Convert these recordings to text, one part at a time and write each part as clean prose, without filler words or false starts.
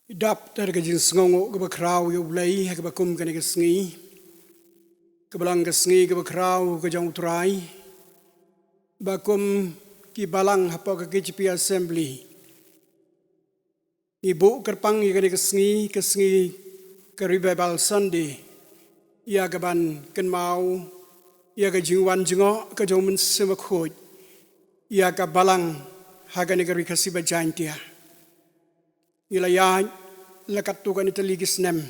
Dap dari kejing sengongo ke bakrau yo Blei ke bakum kene ke sengi ke balang ke sengi ke bakrau ke jong utrai bakum ki balang hapa ke KCP assembly ibu kerpang kene ke sengi ke revival Sunday ya ke ban ken mau ya ke jingwan jengo ke jong Mynsiem Bakhuid ya ke balang hagane ke rikasi bajantia Ilayah lakat tu kan itali gisnem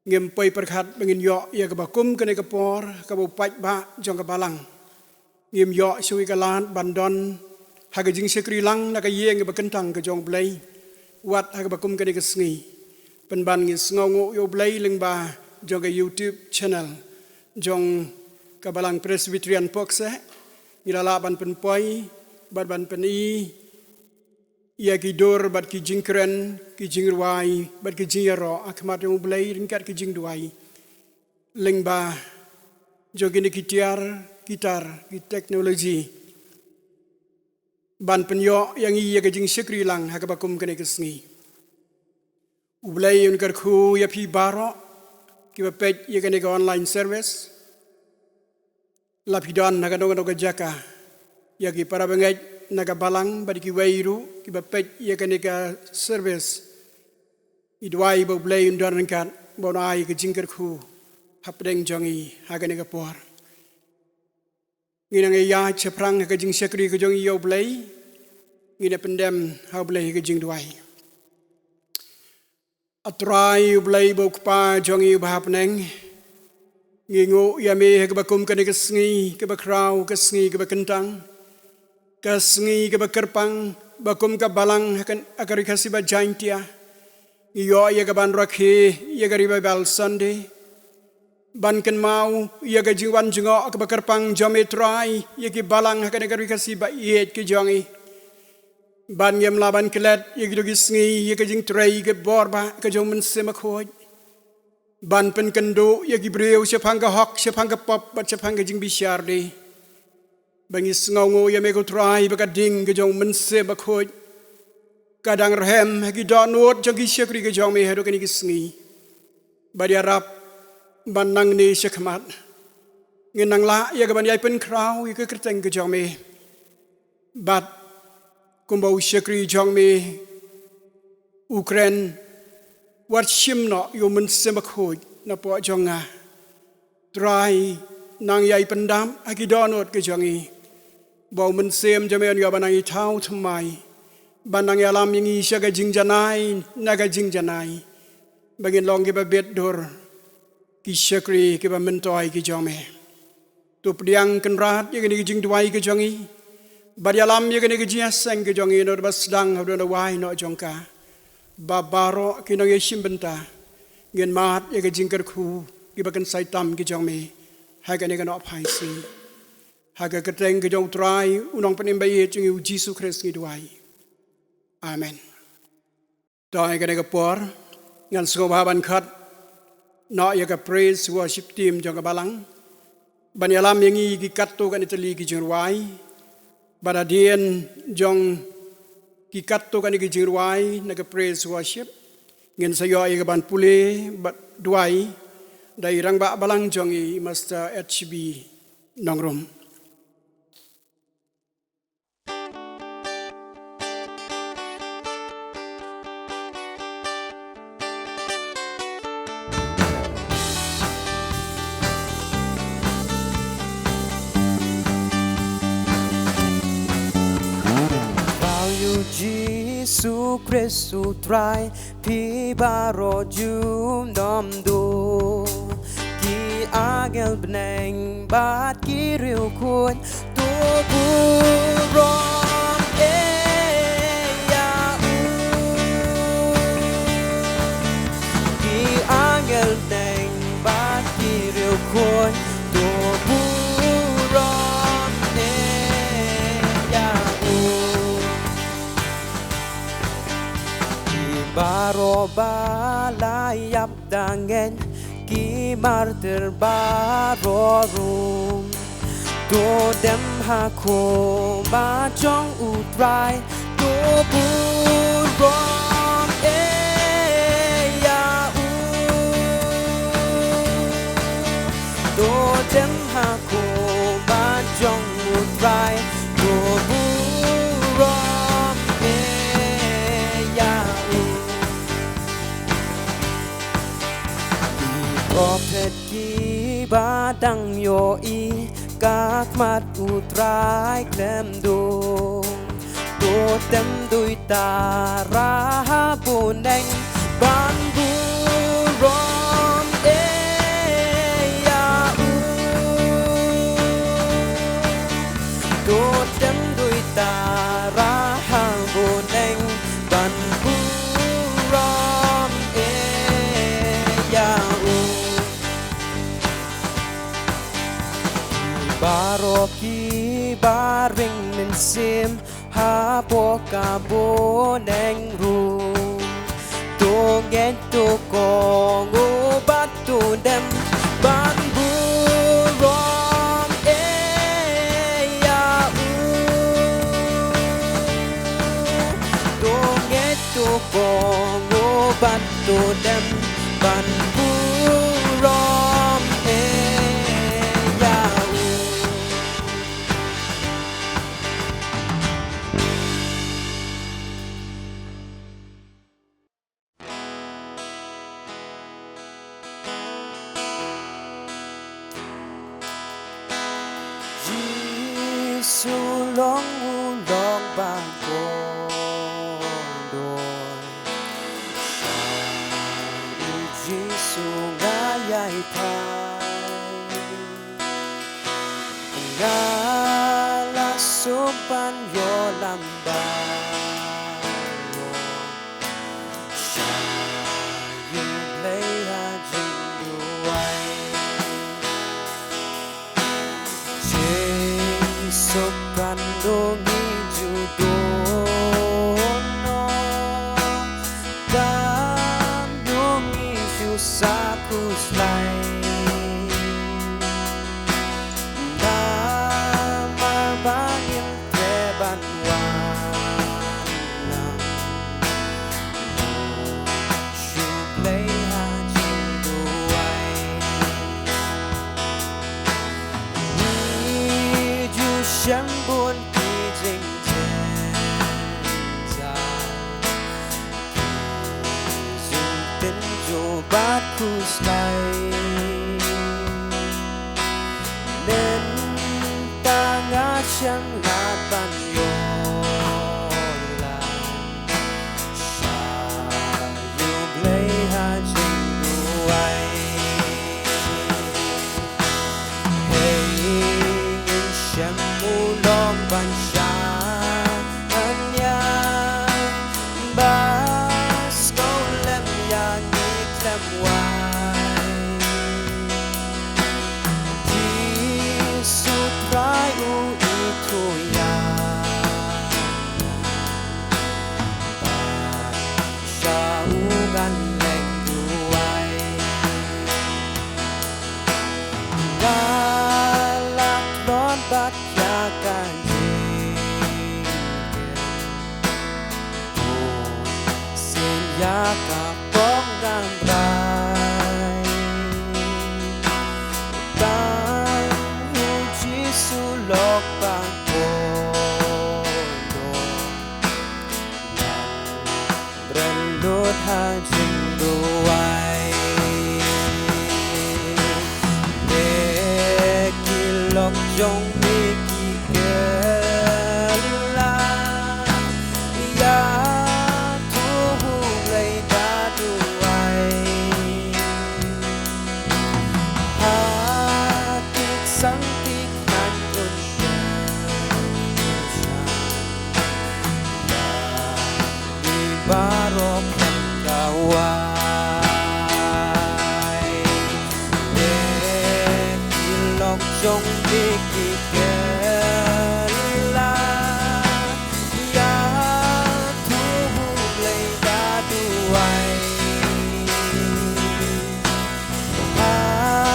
ngempoi perkhat bengin yo ya ke bakum kene ke por ke bupat ba jong ke balang ngem yo sui ke lan bandon haga jing sekri lang na ke yeng ke bekentang ke jong Blei wat haga bakum kene ke sengi penban ngi sngongo yo Blei lyngba jong ke YouTube channel jong ke Balang Presbyterian Pohkseh ngilala ban penpoi ban peni ia kidor bat ki jingkren ki jingruai bat ki jingero akmat yang Blei ringkat ki jingduai lyngba jogini gitar ki teknologi ban penyo yang ia ke jing sekri lang hakabakum kene kesngi Blei un Kyrkhu ya pi baro ki bapet ia kene ke online service lapidan nagadong ke jaka ya ki para bengai naga balang badi ki wairu ki bapet ya kanika service idwai bo Blei undar ringkat bonai ke Kyrkhu hapdeng jongi haganika por ngina ya cheprang ke jing sekri ke jongi yo Blei ngina pendem ha Blei ke jing duai atrai Blei bo kpa jongi bahapneng ngingo ya me ke bakum ke sengi ke bakrau ke sengi ke bakentang Kasngi ke bakerpang bakum ke balang akan dikasih bajantia iyo ia ke ban rakhe ia ke revival Sunday ban ken mau ia ke jingwan jengo ke bakerpang jometrai ia ke balang akan dikasih ba iet ke jongi ban yem laban kelet ia ke dogisngi ia ke jing trai ke borba ke jong Mynsiem Bakhuid ban pen kendo ia ke breu sepang ke hok sepang ke pop bat sepang ke jing bisyar de bangis ngongo ya mego trai bakading ke jong Mynsiem Bakhuid kadang rehem hagi donut jogi syakri ke jong me hado kini kisngi badi arab banang ni syakmat ngenang la ya ke ban yai pen krau ya ke kerteng ke jong me bat kumbau syakri jong me Ukraine wat shimno yo Mynsiem Bakhuid na po jonga trai nang yai pendam hagi donut ke jongi bau Mynsiem jaman yo banangi tau thmai banangi alam yang isya ga jingjanai naga jingjanai bagin long ke babet dor ki syakri ke mentoi ki jome tu pdiang kenrat ye ke jingduai ke jongi badi alam ye ke Jingiaseng ke jongi no basdang hado no wai no jongka babaro ki no yeshim benta ngen mat ye ke Kyrkhu ki bakan saitam ki jome ha ke ne no phaisi haga keteng ke jong trai unong penimbai jengi Yesus Kristus ngiduai amen dai ke ne por ngan sngewbha ban khat no ya ke praise worship team jong ke balang ban yalam yangi ki katto kan itali ki jingruai badadien jong ki katto kan ki jingruai na ke praise worship ngen sayo ya ke ban pule bat duai dai rang ba balang jongi master HB nongrom Yesus Kristus trai pi baro jum dom do ki agel beneng bat ki riu kun tu buron ya ki agel beneng bat ki riu kun tu buron ya baro balayap dangen ki martir baro rum to dem hako ba jong utrai to buron ba đăng yo y các mắt u trai lem đồ tô tem đôi ta ra buồn anh ban bu rom e ya u tô tem đôi ta ra buồn anh ban bu rom e ya u baroki baring Mynsim ha boka bo neng ru to get to ko ngo bat to dem ban bu rom e ya u to get to ko ngo bat to dem ban bu rom e ya u Giêsu long ban con đôi Giêsu ngã dạy thay ngã là số ban yo làm ba Blei ha jingiamane Sokando ngi judo no dan ngi jusaku slai nama bangin teban wana shu Blei ha jingiamane ni ju shem buồn kỳ dình trên dài dùng tên dù Bakhuid nên ta ngã chân là ban yo là sa yu Blei ha jingiamane Mynsiem long ban sha anya bas câu lem ya nghi lem wai Giêsu trai u i thu ya ban sha u gan leng du ai bat ya kan sin ya ka pong gan rai ban hu Giêsu lok ban ko lo bren lot ha jing do ai de ki lok jong barok kawai de ilok jong dikikela ya tu Blei da duai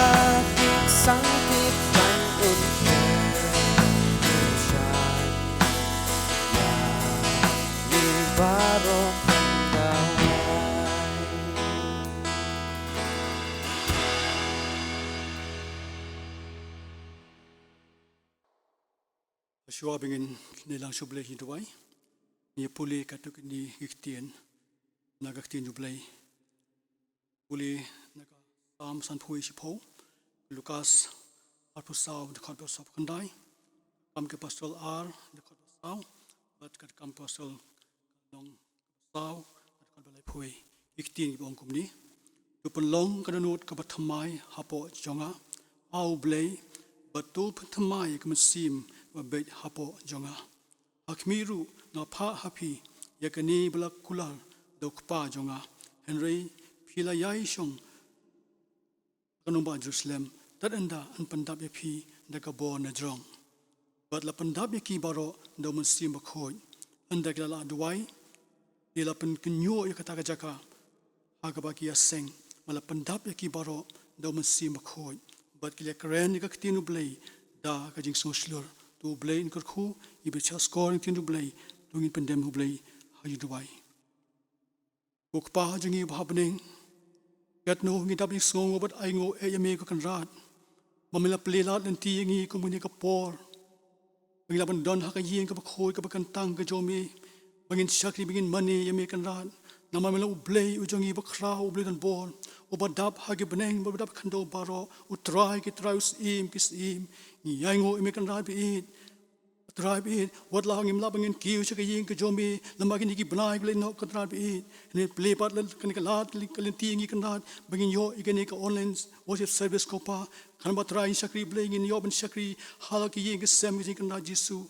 hati sang tikman unke shai ya di barok Shua bingin nilang sublay hinduay. Niya puli katuk ni giktian nagaktian jublay. Puli naga Salm san pui sipo. Lukas Arpusau the Corpus of Kandai, Kam ke Pastor R the Corpusau, but kat Kam Pastor Long Sau kat Blei Phui iktin ibong kumni. Tupun long kananut kabathamai hapo jonga au Blei batu pathamai Mynsim wabet hapo jonga. Akmiru na pa hapi yakani balak kular dokpa jonga. Henry pilayai shong kanumba Jerusalem tadanda an pandap yapi nakabo na jong. But la pandap yaki baro do Mynsim Bakhuid anda kilala duwai ila pen kenyo yakataka jaka Jingiaseng mala pandap yaki baro do Mynsim Bakhuid but kile karen ni kaktinu Blei da ka jing social to Blei in Kyrkhu ibe cha scoring tinu Blei tungin pandem hu Blei hayu duwai kokpa jingi bhabning gat no ngi dab song but ai ngo e yame ko kan rat mamila plela dan ti ngi ko muni ka por bangila ban don ha ka yin ka Bakhuid ka kan tang ka jomi bangin shakri bangin money yame kan rat namamela Blei ujongi bakra Blei dan bor ubadap hagi beneng ubadap kando baro utrai ki traus im kis im ni yango imekan rabi it trabi it wat la ngim labangin kiu chaka yin ka jomi lamagin ki Blei Blei no ka trabi it ne Blei pat lan kan ka lat kalin ti ngi kan rat bangin yo igani ka online worship service ko pa kan ba trai shakri Blei ngin yo ban shakri halaki yin ka sem ngi kan jisu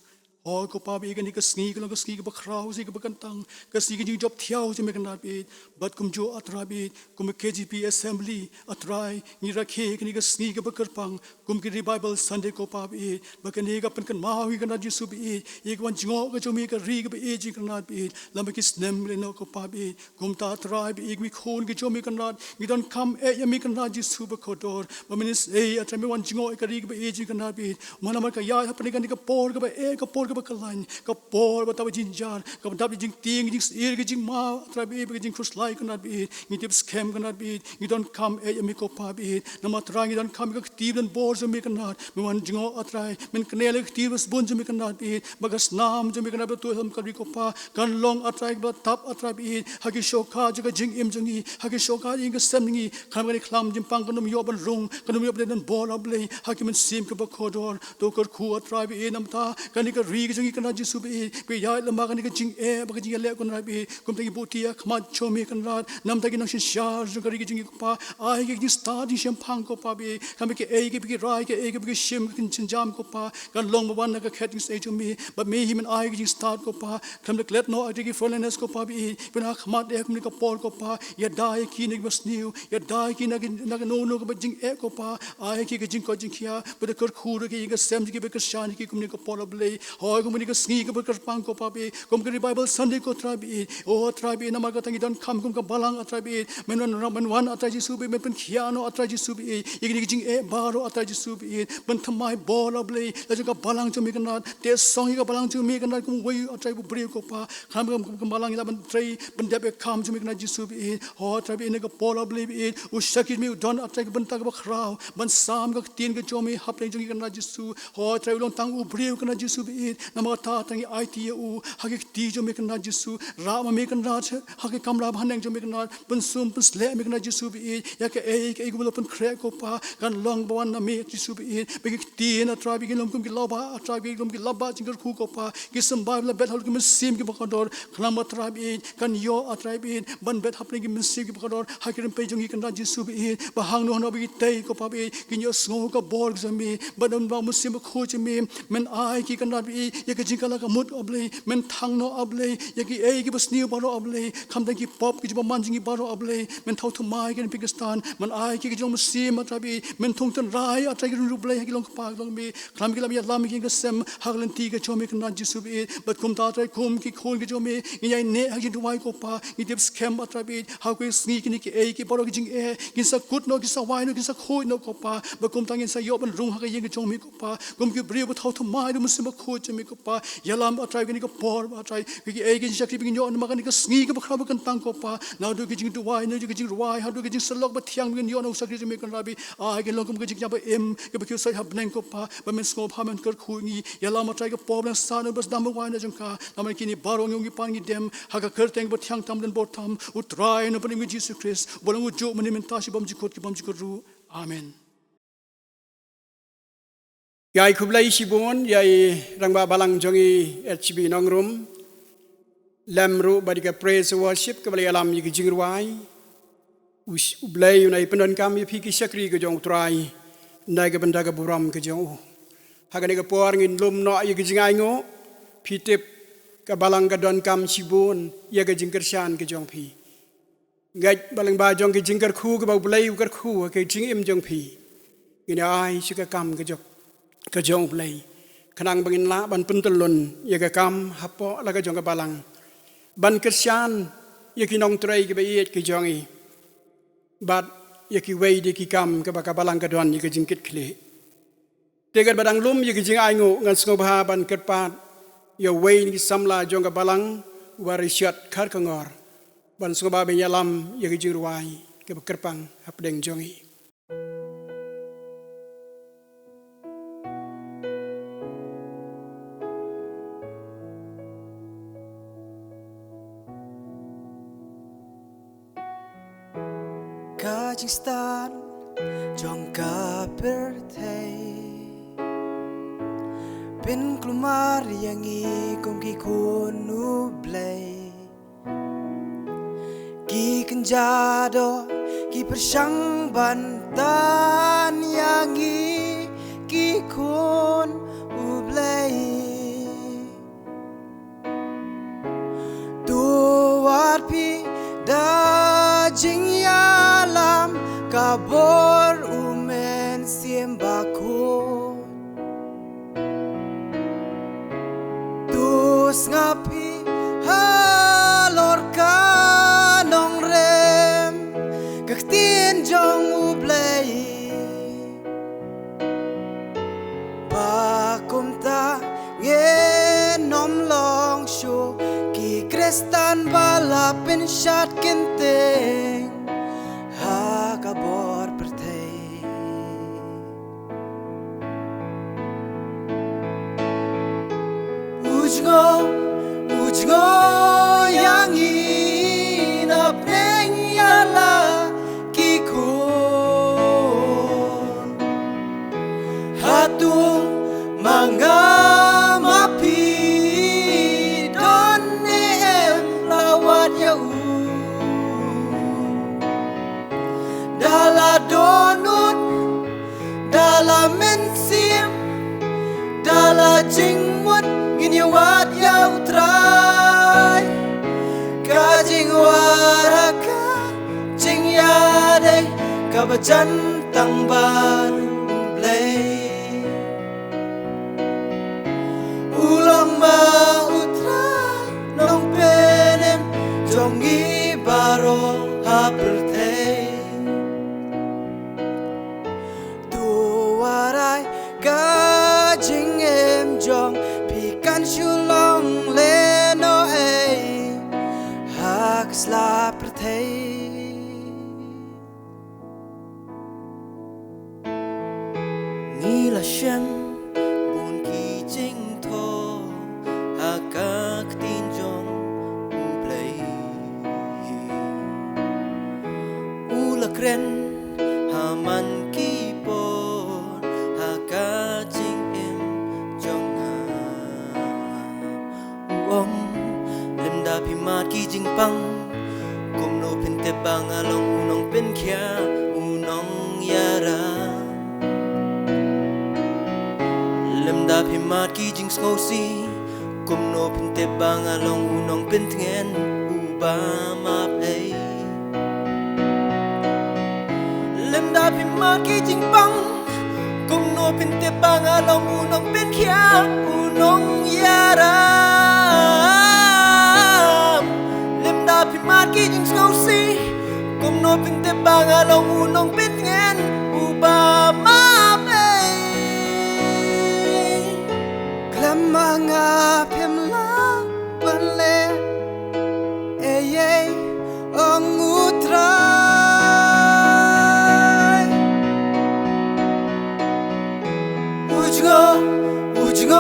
oh ko pa bi gani ka sngi ka bakrao si ka bakantang ka sngi ka job thiaw si me kan rabi but kum jo atrabi kum KGP assembly atrai ni rakhe ka sngi ka bakarpang kum ki revival Sunday ko pa bi bakani ka pan kan mawi kan jisu bi ek wan jingo ka jomi ka ri ka bi ji kan rabi lam ki snem le no ko pa bi kum ta atrai bi ek mi khon ki jomi kan rat mi don kam e yami kan jisu ba khodor maminis e atrai mi wan jingo ka ri ka bi ji kan rabi mana mar ka ya apne kan ka por ka ba e ka por bakalain kapor bataw jinjar kapdab jing ting jing ir jing ma trabi jing khuslai kanat bi ni tip scam kanat bi you don't come e mi ko pa bi nama trang you don't come ka tib dan bor so mi kanat mi wan jingo atrai min knele tib bas bon mi kanat bi bagas nam mi kanat to ham ka ko pa kan long atrai ba tap atrai bi hagi shoka jaga jing im jingi hagi shoka jing ka semni kham ni khlam jim pang kanum yo ban rung kanum yo dan bor Blei hagi Mynsim ka bakhodor to Kyrkhu atrai bi nam ta kan ka jingi kana jisu bi ya lama kan ka jing e ba jing le kon rabi kum tagi butia khma chomi kan rat nam tagi nang shar jungari jingi pa ai ke jing start di shempang ko pa bi kam ke e ke bi rai ke e ke bi shim kin chinjam ko pa kan long ban na ka kheting say to me but me him and I ke jing start ko pa kam le let no ati foreigners ko pa bi bina khma de kum ka por ko pa ya dai ki ne bas new ya dai ki na no no ko jing e ko pa ai ke jing ko jing khia but the Kyrkhu ke ga sem ke be ka shan ki kum ne ko por Blei Kumuni ka sngi ka berkerpang ko papi kum ka Bible Sunday ko trabi oh trabi nama ka tangi don kam kum ka balang atrabi men wan atraji subi men pen khiano atraji subi igni jing e baro atraji subi ben thamai bol Blei la ka balang chumi ka nat te song ka balang chumi ka nat kum wei atrabi bri ko pa kham kum balang la ben trei ben debe kam chumi ka nat jisubi oh trabi ne ka bol Blei u shakit mi don atrabi ben ta ka khrao ben sam ka tin ka chomi haple jingi ka nat jisu oh trabi long tang u bri ka nat jisubi nama ta tangi IT u hagi ti jo mekan na jisu rama mekan na hagi kamla bhaneng jo mekan na pensum pensle mekan na jisu bi ya ke e go pen khre ko pa kan long bawan na me jisu bi be ti na trabi gilom kum ki loba trabi gilom ki laba jingar khu ko pa kisam ba la bet hol ki Mynsim ki bakador khlam trabi kan yo atrabi ban bet hapne ki Mynsim ki bakador hakirim pe jongi kan na jisu bi ba hang no bi tei ko pa bi kin yo sngo ka borg zami badam ba Mynsim ko chimi men ai ki kan na bi ya ke jingkala ka mut Blei men thang no Blei ya ki e ki bas new baro Blei kham da ki pop ki man jingi baro Blei men thau thu mai ken Pakistan man ai ki jong Mynsim atrabi men thong tan rai atrai ki ru Blei ki long pa long mi kham ki lam ya lam ki sem haglen ti ka chomi kan jisu bi but kum ta atrai kum ki khon ki jomi ni ai ne ha ki duai ko pa ni dip scam atrabi ha ko sni ki ni ki e ki baro ki jing e ki sa kut no ki sa wai no ki sa khoi no ko pa ba kum tangin sa yo ban rung ha ka yeng ki chomi ko pa kum ki bri ba thau thu mai du Mynsim ko chimi ko pa yalam atrai ki ko por atrai ki e ki shakti bi nyo ma ka ni ka sngi ka bakha kan tang ko pa now do ki jing du wai no ki jing ruai how do ki jing salok ba thiang bi nyo no sakri mi kan rabi a ki long kum ki jing ba em ki ba ki sai hab neng ko pa ba men sngewbha men Kyrkhu ni yalam atrai ka problem sa no bas dam wai na jong ka na ki ni barong yong ki pan ki dem ha ka kerteng ba thiang tam den bor tham utrai no pa ni Jesus Christ bolong u jo men ta si bam ji ru amen. Yai ku Blei sibun yai rangba balang jongi HB nongrum lamru badika praise worship ke Blei alam yi jingruai Blei unai penon kami phiki sakri ke jong trai nai ke benda ke buram ke jong hagane ke por ngin lum no yi jingai ngo pitip ke balang ke don kam sibun ya ke jingkersan ke jong phi ngai balang ba jong ke Kyrkhu ke bau Blei Kyrkhu ke jingim jong phi ngin ai suka kam ke jong ke jong Blei kanang bangin la ban pentelun ya ke kam hapo la ke jong ke balang ban kersan ya ki nong trai ke baiet ke jongi bat ya ki wei di ki kam ke baka balang ke don ya ke jingkit khle tegar badang lum ya ke jing ai ngo ngan sngewbha ban kerpat ya wei ni Samla jong ke balang warishat Kyrkhu ngor ban sngewbha be yalam ya ke jingruai ke kerpang hapdeng jongi Kajing star jong kaperthei Pin klumar yang i kong ki kunu Blei Ki kenjado ki persang bantan yang i ki kun Blei Tuat pi da jingialam kabor Mynsiem Bakhuid tus ngapi halor kanong rem kaktin jong Blei pakumta ngenom long shu ki kristan balapin syat kenteng kabor pertei Ujgo yang inap neng yala kikun hatung mangamapi don em lawat yau Dala donut, dala Mynsiem, dala jingmut, ginyawat yau trai. Kajing waraka, jingiamane, kabajan tang baru Blei. Ulang mautrai, nong penem, jongi baro hapertei. Kajing jong pikan shulong leno hak sla pertei Ngila shem bun ki jing tho hakak tin jong Blei Ula kren haman ki Limda pimat ki jingpang Kumno pinte bang along unong pinkya unong yara Limda pimat ki jing skosi Kumno pinte bang along unong pintngen ubamap ay Limda pimat ki jingpang Kumno pinte bang along unong pinkya unong yara Pimat ki jing skosi Kum no pinte bang along unong pintngen ubama bay Klamanga pimla banle Eye ong utray Ujgo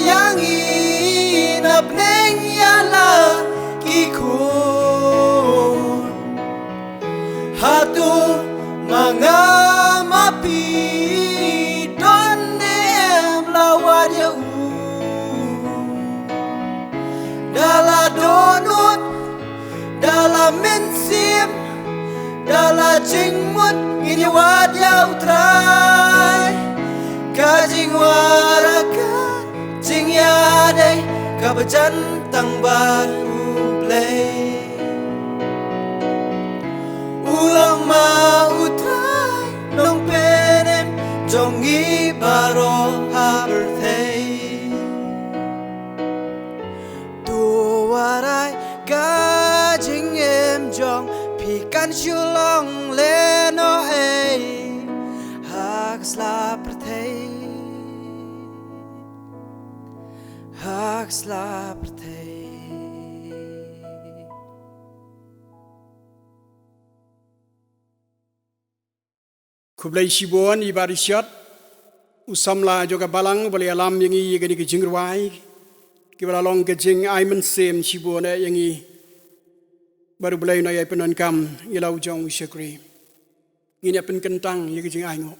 yang inap neng yala kikun hatu mangamapi donne Dala jing mut ini wat yau trai Ka jing waraka jing yade Ka bejan tang baru Blei Ulang ma utrai nong penem jong i baro haberthei Tu warai ka jing em jong pi kan shulong le no ei hak slaperthei hak slaperthei Ku Blei shibon ibarishat Samla juga balang boleh alam yang i gani ke jingruai ke balalong ke jing ai Mynsiem shibon yang i baru Blei na ai penon kam ilau jong usyakri ini pen kentang ye ke jing ai ngo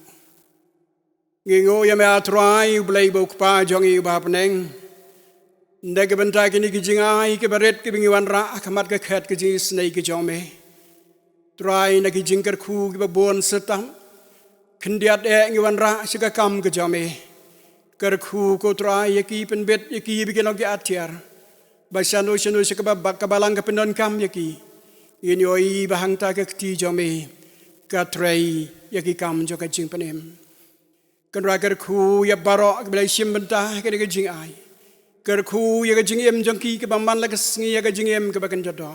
ngingo ya me atrai Blei bau pa jong i ba peneng ndai ke bentai kini ke jing ai ke baret ke bingiwan ra akamat ke khat ke jing snei ke jong me trai na ke jing Kyrkhu ke babon setam Kendiat ngiwan ra sika kam ke jame Kyrkhu ko trai yaki penbet yaki bikin lagi atiar basano sano sika babak kabalang ke pendon kam yaki ini oi bahang ta ke ti jame ka trai yaki kam jo ka jing penem kan ra Kyrkhu ya barok ke Mynsiem bentah ke jing ai Kyrkhu ya ke jing em jong ki ke baman la ke sngi ya ke jing em ke bakan jodo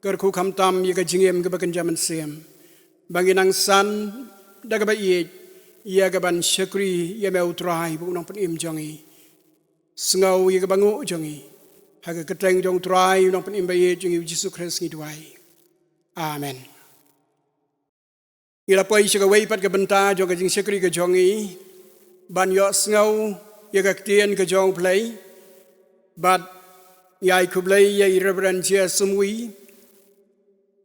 Kyrkhu kam tam ya ke jing em ke bakan Mynsiem banginang san daga ba ia gaban syakri ia mau trai bu nong pen im jongi sngau ia gabangu jongi haga keteng jong trai nong pen im ba jongi Yesus Kristus ngi duai amen ila poi syaka wei pat ga benta jong jing syakri ga jongi ban yo sngau ia ga tien ga jong Blei bat yai ku Blei ia reverend Umwi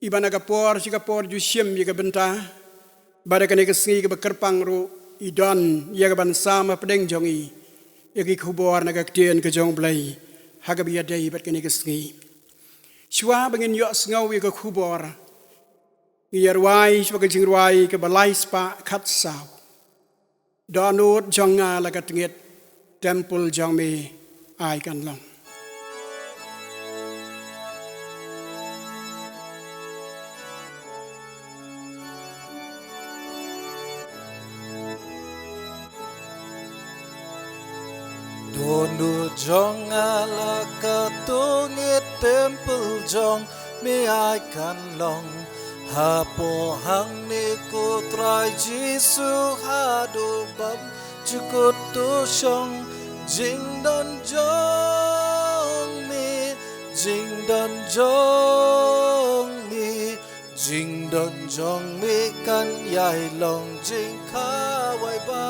ibana ga por syaka por ju syem ia ga benta Bada kene kesngi ke bekerpang ru idon ya ke ban sama pedeng jongi ya ke kubor naga ktien ke jong Blei haga biya dei bat kene kesngi shwa bangin yo sngau ya ke kubor ngiyar wai shwa ke jingruai ke balai spa khat saw donut jonga la ka tinget temple jong me ai kan long Donu jong ala katungit temple jong me ai kan long hapo hang ni ko trai Jisu hadu bam chukut tu shong jing don jong mi jing don jong mi jing don jong mi kan yai long jing kha wai ba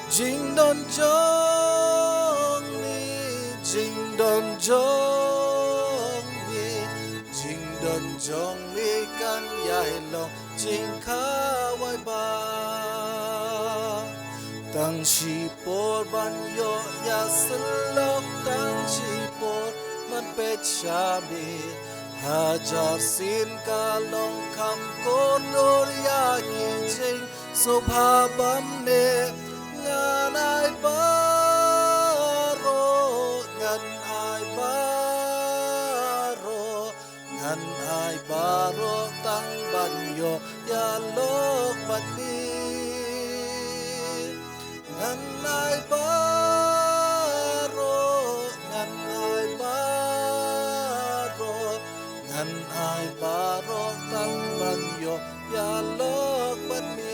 Jing don jong ni, jing don jong ni, jing don jong ni kan yai long jing kawai ba. Tang si por ban yo ya selok tang si por man pet shabi hajar sin kalong kam kodor ya kijing sobha bam ne. Ngan ai baro, ngan ai baro, ngan ai baro tang banyo ya lok bani. Ngan ai baro, ngan ai baro, ngan ai baro tang banyo ya lok bani.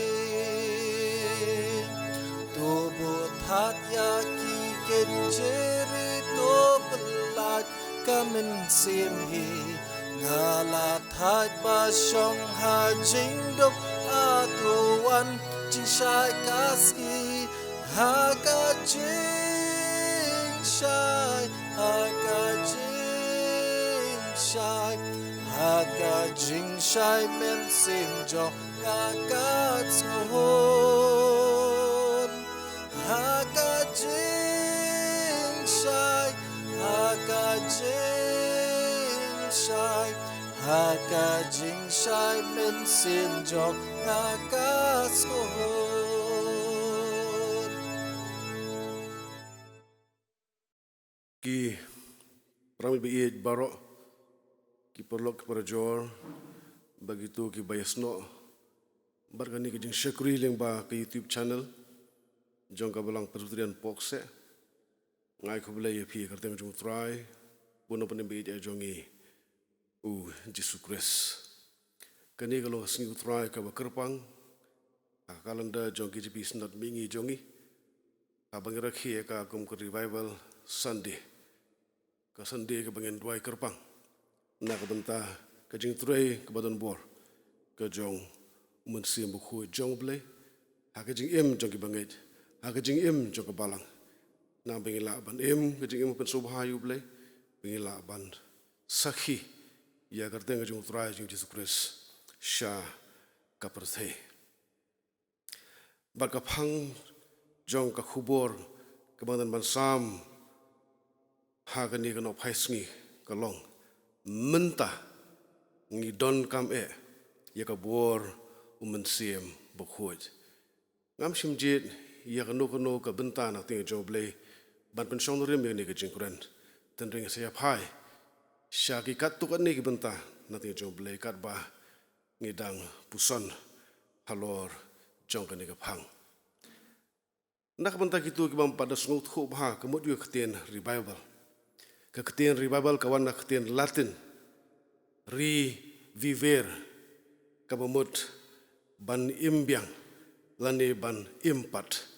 Hat yaki kenjeri to belaj kamen sim hi ngala thai ba shong ha jing dok atuan jing shai kasi ha ka jing shai ha ka jing shai ha ka jing shai men sim jo ka ka ho Haka jing shai, haka jing shai, haka jingshai Mynsim jong nakas kohon. Ki pramil biid barok ki perlok kepada jor begitu ki bayasno barkani ki jing syakri lyngba ke YouTube channel jong ka Balang Presbyterian Pohkseh ngai ko Blei pi kerteng jong try puno panem biid jongi Jesus Christ kani kalau singu try ka bakerpang kalanda jong ki jipi snat mingi jongi abang rakhi ka kum ke revival Sunday ka Sunday ka bangen duai kerpang na ka benta ka jing tray ka badan bor ka jong Mynsiem Bakhuid jong Blei ha ka jing im jong ki banget ha ka jing im jong ka balang na bengila ban im ka jing im pen sngewbha yu Blei bengila ban sakhi ya kerteng ka jong tray jong Jesus Christ sha ka perthei bar ka phang jong ka khubor ka badan ban Salm ha ka ni ka no phaisngi ka long Mynta ngi donkam ya ka bor Mynsiem Bakhuid ngam simjit ya ka no ka benta na ting jo Blei ban pen song rim ni ka jingkuran ten ring saya phai sha ki kat tu kan ni ki benta na ting jo Blei kat ba ngi dang puson halor jong ka ni ka phang nak benta kitu ki bam pada sngewbha kemut yu keten revival keketian revival kawan nak ketian Latin viver kabamut ban imbiang lane ban impat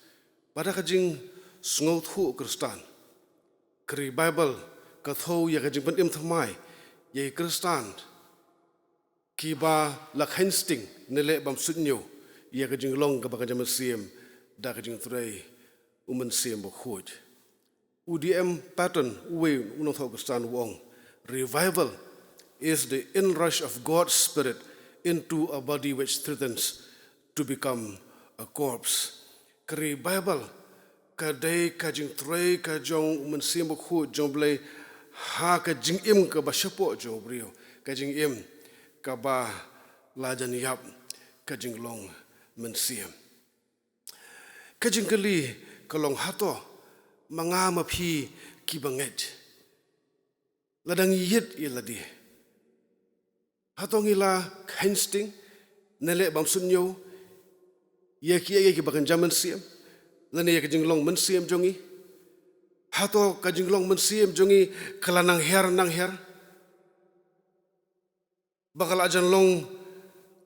pada kajing sngewbha Kristan ke revival kathau ya kajing ban im thamai ye Kristan kiba lak hensting nele bam sunyo ya kajing long ka bakajam Mynsiem da kajing tray Mynsiem Bakhuid UDM pattern way unong thau Kristan wong revival is the inrush of God's Spirit into a body which threatens to become a corpse. Ka revival ka day ka jing tray ka jong Mynsiem Bakhuid jong Blei ha ka jing im ka ba shapo jong brio ka jing im ka ba lajan yap ka jing long Mynsiem ka jing kali ka long hato mangama phi kibanget ladang yit iladi hatong ila hensting nele bam sunyo ye ki bakan jaman Mynsiem lane ye jinglong Mynsiem jongi hato ka jinglong Mynsiem jongi kalanang her nang her bakal ajan long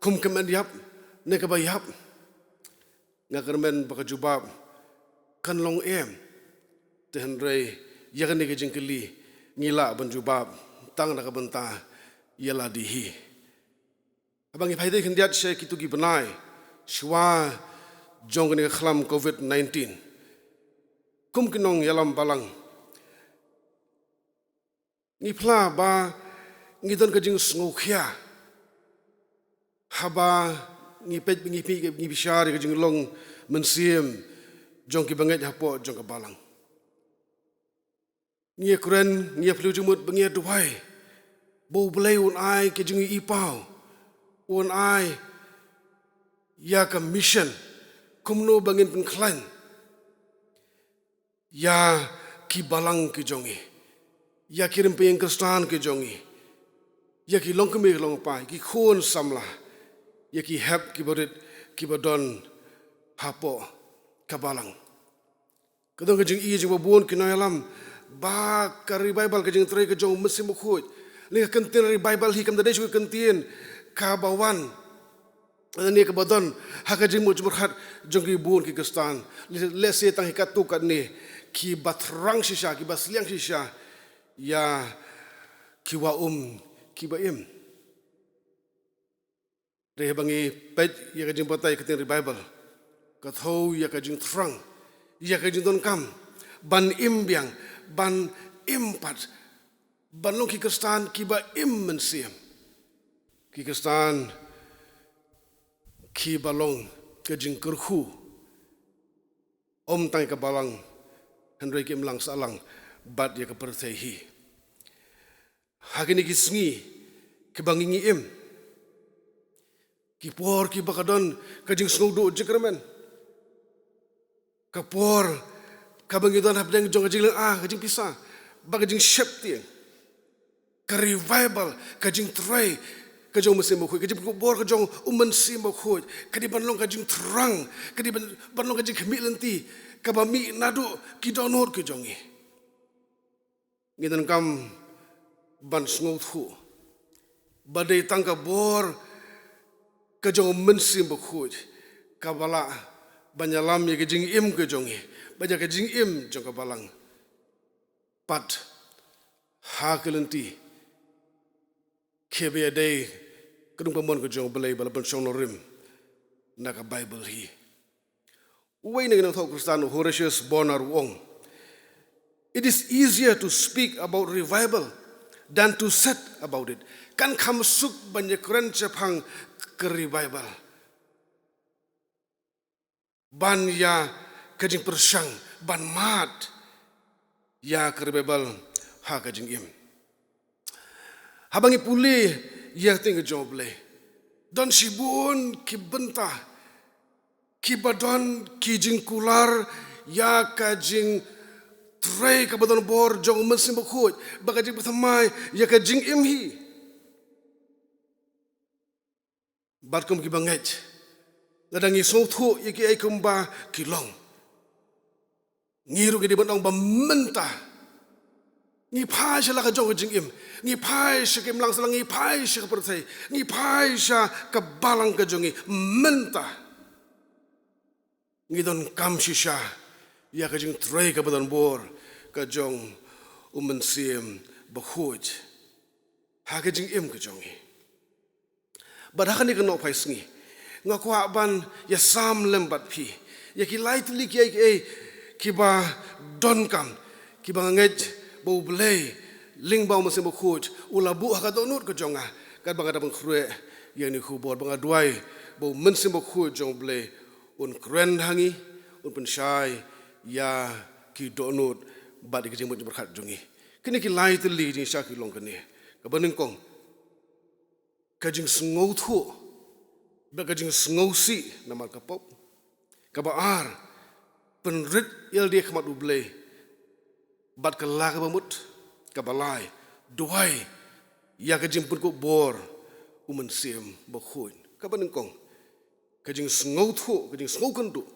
kum kemen yap ne ka bayap ngakermen bakajubab kan long Tenrei yakan ni kejengkeli ngila banjubab tang nak benta yala dihi abang ipai dei kendiat she kitu gi benai shwa jong ni khlam COVID-19 kum kinong yalam balang ni pla ba ngidon kejeng sngewbha haba ni pet ni bishar kejeng long Mynsiem jong ki banget hapo jong ka balang ngia kuren ngia pelu jumut bengia duai bo Blei un ai ke jungi ipau un ai ya ka mission kumno bangin pengklan ya ki balang ke jongi ya kirim pe Kristan ke jongi ya ki long kemi long pai ki khon Samla ya ki hap ki borit ki bodon hapo kabalang kadang ke jing i jing babun ki noyalam ba ka revival ka jing tray ka jong Mynsiem Bakhuid ni ka kentien revival hi kam dai chu kentien ka bawan ani ka badon ha ka jing mu jumhat jong ki bun ki Kristan le se tang hi ka tu ka ni ki batrang shisha ki basliang shisha ya ki wa ki ba im re bangi pet ya ka jing patai ka revival ka thau ya ka jing thrang ya ka jing don kam ban imbiang ban impat ban long ki Kristan ki ba Mynsiem ki Kristan ki balong ke jing Kyrkhu tang ka balang Henry kim lang salang bat ya ka perthei hi hakini ki sngi kibangingi im kipor kibakadon kajing snowdo jikramen kapor kabangidon habdeng jong kajing kajing pisah bagajing shep tiang ka revival kajing try kajong Mynsiem Bakhuid kajing kubor kajong Mynsiem Bakhuid kadi banlong kajing terang kadi banlong kajing kemik lenti kabami nadu kidonor kajongi ngidan kam ban snowthu badai tangka bor kajong Mynsiem Bakhuid kabala banyalam ya kajing im kajongi baja kajing im jong kabalang pat hakelenti kebe day kadung pamon kajong Blei bala ban shong norim naka Bible hi way nang thok Kristano Horatius Bonar Wong. It is easier to speak about revival than to set about it. Kan kam suk banyak keren cepang ke revival. Ban ya kajing persyang, ban mat ya ke revival ha kajing im. Habangi pulih ya tinggal jong Blei. Don sibun ki bentah ki badon ki jingkular ya kajing tray ka badon bor jong Mynsiem Bakhuid bagajing pertamai ya kajing imhi batkum ki banget ladangi sothu ya ki ai kumba kilong ngiru ki di bandong ba Mynta ngi pai shala ka jong kajing im ngi pai sha kim lang salang ngi pai sha ka pertai ngi pai sha ka balang ka jongi Mynta ngidon kam shisha ya kajing tray ka badan bor ka jong Mynsiem Bakhuid ha kajing im ka jongi badhakan ni kanok pai sngi ngakwa ban ya Salm bat pi ya ki lightly ki ba donkam ki ba ngej bo Blei lyngba Mynsiem Bakhuid ulabu ha ka donut ka jonga ka banga dabang khrue ya ni khubor banga duai bo Mynsiem Bakhuid jong Blei un keren hangi un pensyai ya ki donut bad ki jemut berkat jongi kini ki lai teli jing sya ki long kene ka baning kong kajing sngow thu ba kajing sngow si nama ka pop ka baar penrit il dia khamat u Blei bad ka la ka bamut ka balai duai ya kajing pun ko bor Mynsiem Bakhuid ka baning kong kajing sngow thu kajing sngow kendu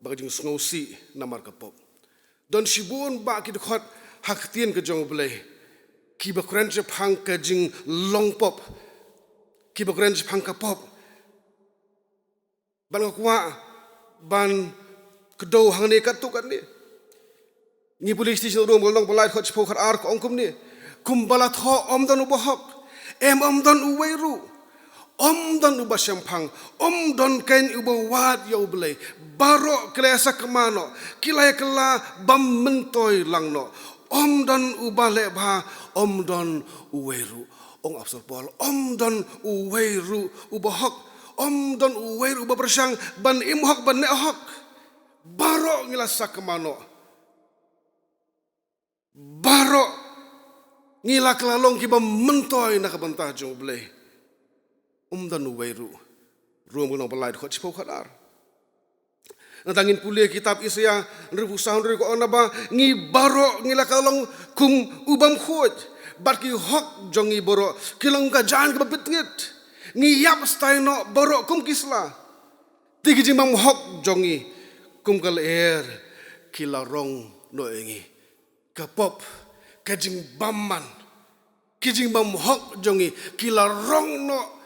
ba kajing sngow si namar kapop don shibun ba ki dekhot haktien ke jong Blei ki ba kren je phang kajing long pop ki ba kren je phang kapop ban kwa ban kedo hang ne kat tu kan ni ni police station rom golong balai khot chpo khat ar ko ongkum ni kum bala tho om don ubahok em om don uweiru om don ubah syampang, om don kane ubah wad ya Blei, barok kelesa kemano, kilai kela bam mentoy langno, om don ubah lebha, om don uweru, ong absor pol, om don uweru ubah hok, om don uweru ubah bersyang ban imhok ban nehok, barok ngilasa kemano, barok ngilak lalong kibam mentoy nak bantah jong Blei. Dan uweiru ruang bunang balai khot chpo khadar natangin pulih kitab Isaya rebusan re ko onaba ngi baro ngi lakalong kum ubam khot barki hok jongi boro kilong ka jan ka bitngit ngi yap staino boro kum kisla tigi jimam hok jongi kum kal kilarong no engi kapop kajing bamman kijing bam hok jongi kilarong no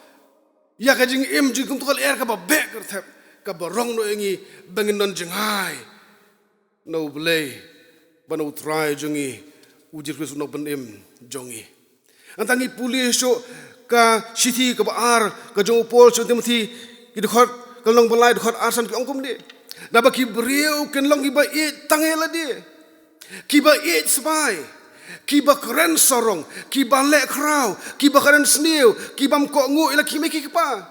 ya kajing im jing kum tukal ka ba bek kerthep ka ba rong no engi bangin non jingai no Blei banu try jongi ujir kris no ban im jongi antangi pulih so ka sithi ka ba ar ka jong pol so Timothi ki dekhot kalong balai dekhot arsan ki ongkum ni na ba ki breu ken long ki ba i tangela di ki ba i spai ki ba keren sorong, ki ba lek krau, ki ba keren snew, ki bam kok ngu ila ki meki pa,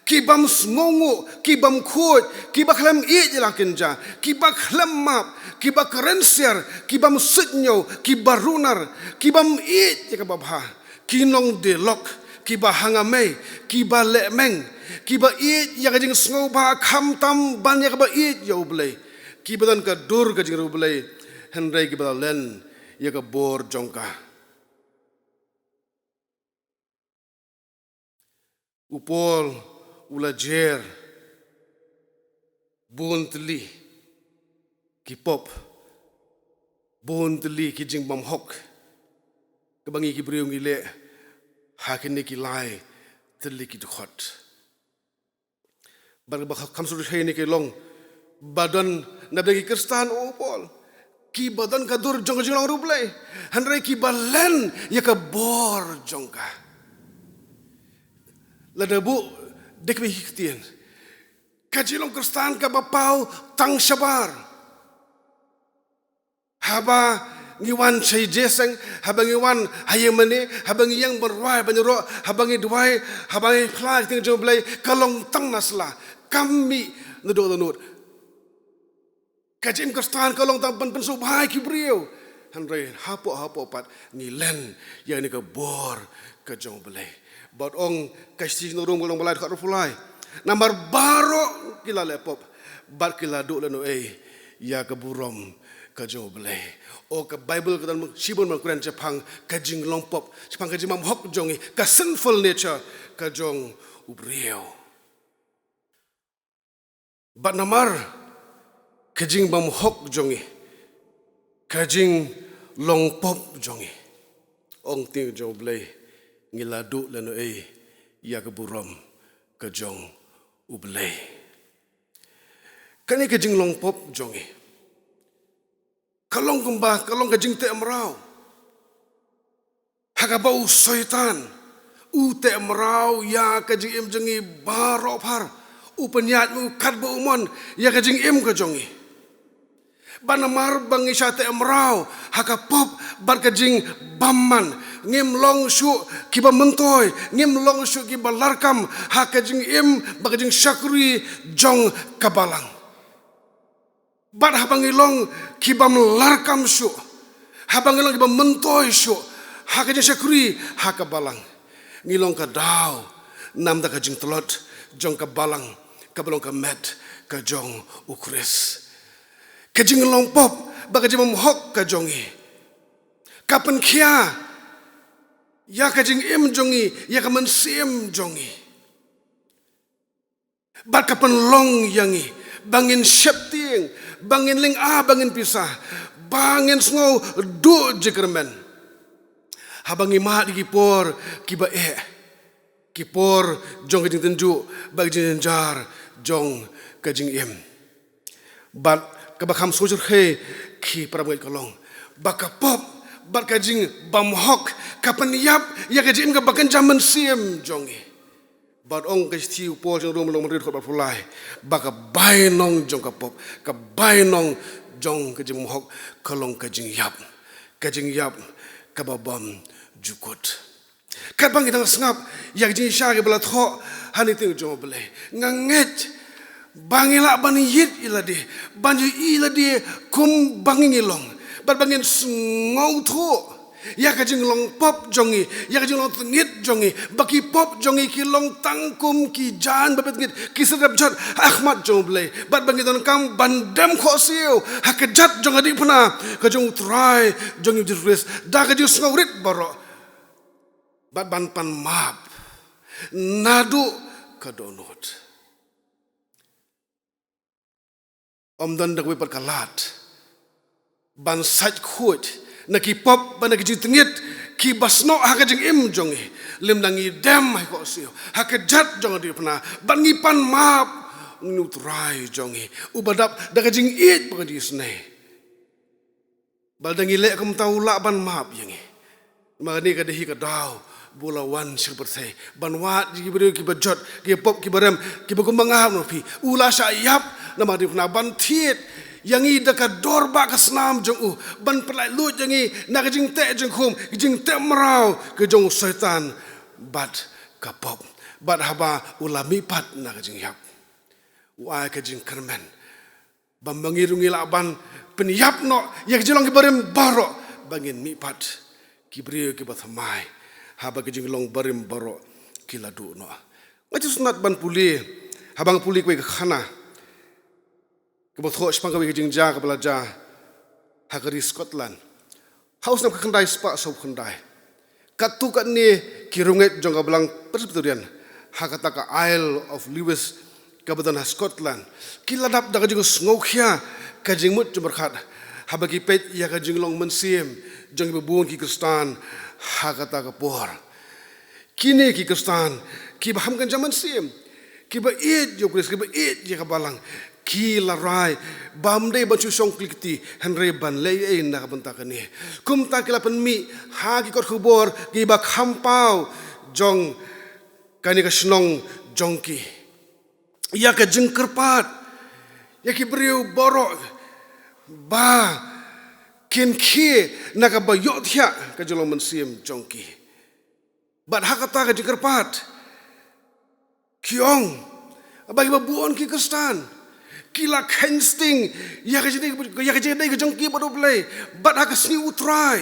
ki bam sngongu, ki bam khut, ki ba khlem i ila kenja, ki ba khlem map, ki ba keren ser, ki bam sitnyo, ki ba runar, ki bam i ka ba bha, ki nong de lok, kiba hangame, kiba lemeng, kiba it ya kajing sngewbha kham tam ban ya kaba it ya Blei, kiba dan ka dur kajing ru Blei, henrai kiba len ya ka bor jongka. Upol ulajer buntli kipop buntli kijing bamhok kebangi kibriung ile hakini kilai tli kidukhot bar kam sur ni ke long badan nabagi kristan upol ki badan kadur jong jong ru Blei hanrai ki balen ya ka bor jongka ladabu dekbi hiktian kajilong kristan ka bapau tang sabar haba ngiwan jingiaseng haba ngiwan hayemane haba ngiyang berwai banyuro haba ngidwai haba ngifla ting jong Blei kalong tang nasla kami nudut kajim kristan kalong tang pen subhai kibriu hanrai hapo pat ngilen yang ni ka bor ka jong Blei bot ong kasih nurung golong balai kat rufulai nambar baro kila lepop bar kila duk lanu ya ke burom ka jong Blei o ke bible ka dalam sibun man Quran Jepang kajing longpop Jepang kajing mam hok jongi ka sinful nature ka jong ubriu bat namar kajing mam hok jongi kajing longpop jongi ong ting jong Blei ngiladu lanu ya ke burom ke jong Blei kani ke jing long pop jongi kalong kembah kalong ke jing te amrau hakabau syaitan u te amrau ya ke jing im jengi baro par u penyat mu kat bu umon ya ke jing im ke jongi banamar bang isyate amrau hakapop bar ke jing bamman ngim long shu kiba mentoy ngim long shu kiba larkam hakajing im bagajing syakri jong kabalang bat habang ilong kiba larkam shu habang ilong kiba mentoy shu hakajing syakri hakabalang ngilong kadau nam da kajing telot jong kabalang kabalong kamet ka jong ukris kajing long pop bagajing memhok ka jongi kapan kia ya kajing im jongi ya ka Mynsim jongi bat kapan long yangi bangin septing bangin lyngba bangin pisah bangin sngau du jekermen habangi mat kipor kiba kipor jong kajing tenju bagi jenjar jong kajing im bat kabakam sojur he ki prabai kolong bakapop bat kajing bamhok kapan yap ya kajing ka bakan jaman Mynsim jongi bat ong kasti upol jong rom long merit khot fulai baka bainong jong kapop ka bainong jong kajing mohok kolong kajing yap kababam jukut kabang idang sngap ya kajing sya ke belat ho hani ting jong Blei nganget bangila baniyit ilade banyu ilade kum bangingilong bat bangin sngau tho ya kajing long pop jongi ya kajing long tengit jongi baki pop jongi ki long tangkum ki jan babet ngit ki sedap jot Ahmad jong Blei bat bangin don kam bandam kho siu hakajat jong adik puna kajong try jong jurus da kajing snaurit baro bat ban pan map nadu kadonot omdan dak wepat kalat ban saj khut nakipop ban nakijing tengit ki basno hakajing im jongi lim nangi dem hai ko sio hakajat jong di pna ban ngipan map nutrai jongi ubadap dakajing it bagadi sne baldangi lek kum tau la ban map yangi magani kadahi kadau bulawan seperti banwat kiberi kibajot kipop kibarem kibakumbangah nopi ula syayap nama di pna ban thiet yangi dekat dorba ke senam jong ban pelai lut yangi nak jing te jing khum jing te merau ke jong syaitan bat kapop bat haba ulami pat nak jing yap wa ke jing kermen bambangirungi laban penyap no yak jilong kibarim baro bangin mi pat kibri kibat mai haba ke jing long barim baro kiladu no. Ngaji sunat ban puli, habang puli kwe khana. Kebotho spang kwe jingja kebelaja hagari Scotland. Haus nam khandai spa sob khandai. Katu kat ni kirunget jong Balang Presbyterian hakata ka Isle of Loukas kabadan Scotland. Kiladap daga jing sngokhia ka jing mut berkhat. Habagi pet ya ka jing long Mynsiem jong bebun ki Kristan hakata ka por. Kini ki Kristan ki baham kan zaman Mynsiem. Ki ba it yo Kris ki ba it ya ka Balang. Ki la rai bam dei ban chu song klikti henre ban lei na ka banta ka ni. Kum ta kila pen mi ha ki kot khubor ki ba khampau jong kani ka snong jongki. Ya ka jing kerpat. Ya ki beriu borok ba kin ki na ka ba yot hia ka jolong Mynsiem jongki. Bat hakata ka jing kerpat. Kiong bagi ba buon ki Kristan. Kila kensting ya ka jadi ka jongki ba do Blei. Bat ha ka sni utrai.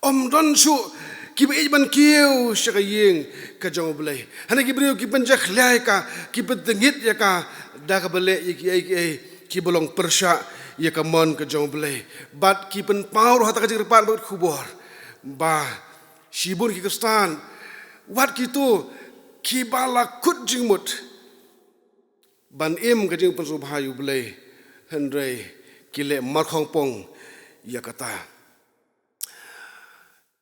Om don chu ki ba ban kiu sha ka ying ka jong Blei. Hana ki beriu ki penjak lai ka ki petengit ya ka da ka bele ki bolong persya ya ka mon ka jong Blei. Bat ki pen paur hata ka jing repan ba khubor. Ba sibun ki Kristan. Wat ki tu ki bala kut jingmut. Ban im ka jing pensu bhayu Blei. Hendrei kile markhong pong ya kata.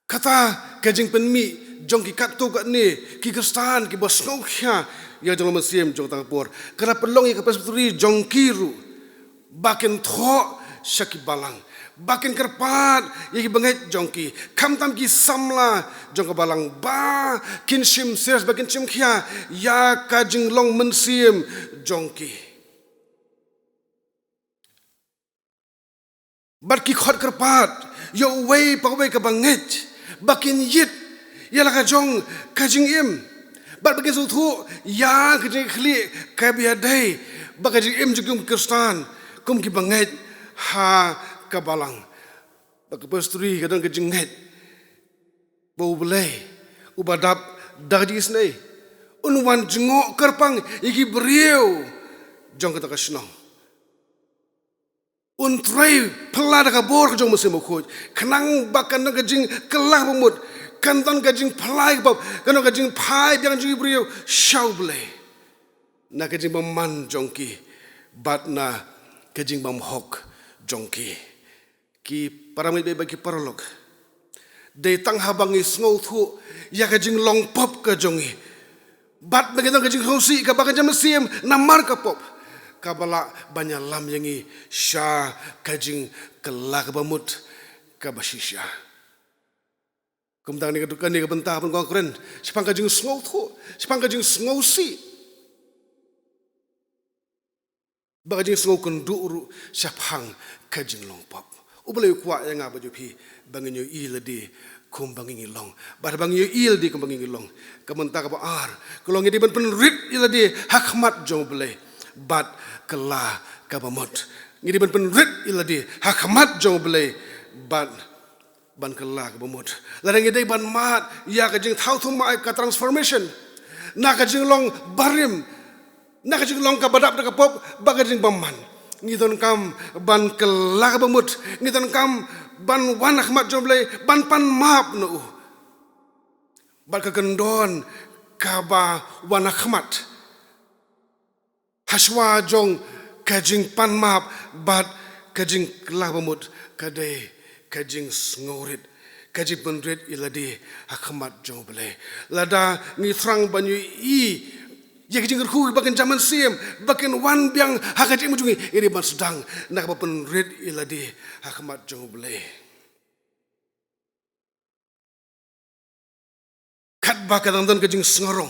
Kata ka jing penmi jong ki kaktu kat ni ki Kristan ki bos ngokhia ya jong Mynsiem jong tangpor. Kena pelong ya ka presbyteri jong Kyrkhu. Bakin tho syaki Balang. Bakin kerpat ya ki benget jongki. Kam tam ki Samla jong ka Balang ba kin sim serius bakin sim khia ya ka jing long Mynsiem jongki. Bat ki khot kerpat yo wei pa wei ka benget bakin yit ya la ka jong ka jing im. Bat bakin su thu ya ka jing khli ka bia dai ba ka jing im jung Kristan kum ki benget ha ka Balang. Bak pastri kadang ke jenghet. Bau Blei ubadap dagdi snei. Unwan jengok kerpang iki beriu jong kata ka snong. Untrai pelada ka bor ka jong Mynsiem Bakhuid. Kenang bakan ka jing kelah bumut. Kanton ka jing pelai bab. Kanong ka jing pai biang jing beriu syau Blei. Na ka jing baman jongki. Bat na ka jing bam hok jongki. Ki paramit bagi paralog. Day tang habangi sngow thu ya ka jing long pop ka jongi. Bat bagi tang ka jing hosi ka bakan jam Mynsiem namar ka pop. Ka bala banya lam yangi sha ka jing kelak bamut ka basisya. Kumtang ni ka dukan ni ka bentah pun kong keren. Sipang ka jing sngow thu, sipang ka jing sngow si. Baka jing sngow kenduru sipang ka jing long pop. Ubalay kuat yang apa jupi bangin yo il di kum bangin ilong. Bar bangin yo il di kum bangin ilong. Kementak apa ar. Kalau ngidi ban penrit il di hakmat jong Blei. Bat kelah kabamot. Ngidi ban penrit il di hakmat jong Blei. Bat ban kelah kabamot. Larang ngidi ban mat ya kajing thau thum mai ka transformation. Na kajing long barim. Na kajing long ka badap da ka pop bagajing baman. Ngiton kam ban kelah bamut. Ngiton kam ban wanak mat jong Blei. Ban pan map no. Ban kekendon kaba wanak mat. Haswa jong kajing pan map. Bat kajing kelah bamut. Kadai kajing sngorit. Kajing penrit iladi hakmat jong Blei. Lada ngitrang banyu i. Ya kajing Kyrkhu bakan zaman Mynsiem bakan wan biang hakajing mujungi ini ban sedang nak apa penrit iladi hakmat jong Blei. Kat bakan dan kajing sngorong.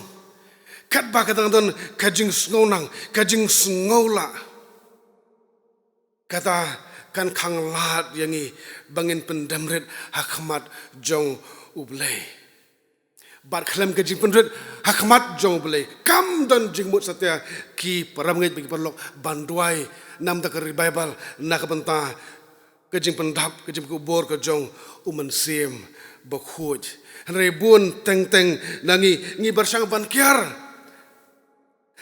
Kat bakan dan kajing sngonang, kajing sngola. Kata kan kang lat yangi bangin pendamrit hakmat jong Blei. Bat klaim kajing penrit hakmat jong Blei. Kam dan jingmut satya ki paramngit bagi perlok banduai nam tak Bible nak bentah kajing pendap kajing kubur ke jong Mynsiem Bakhuid. Rebun teng nangi bersang ban kiar.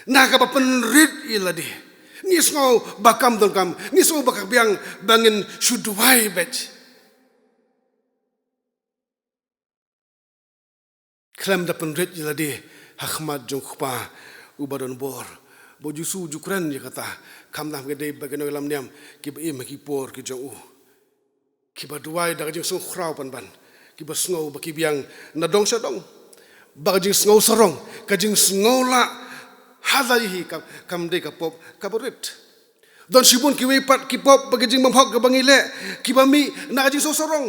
Nah ka penrit iladi. Ni sngo bakam donkam, ni sngo bakak biang bangin shuduai bet. Klam da penrit iladi hakmat jongkpa ubadon bor. Boju su jukran ya kata kam nam gede bagen lam niam ki ba im ki por ki jong u. Ki ba duai da jing sung khrau pan ban. Ki ba sngo ba ki biang na dong sa dong. Ba jing sngo sarong ka jing sngo la hadai kam de ka pop kaborit. Don sibun ki wepat ki pop ba jing mamhok ka bangile ki ba mi na jing so sarong.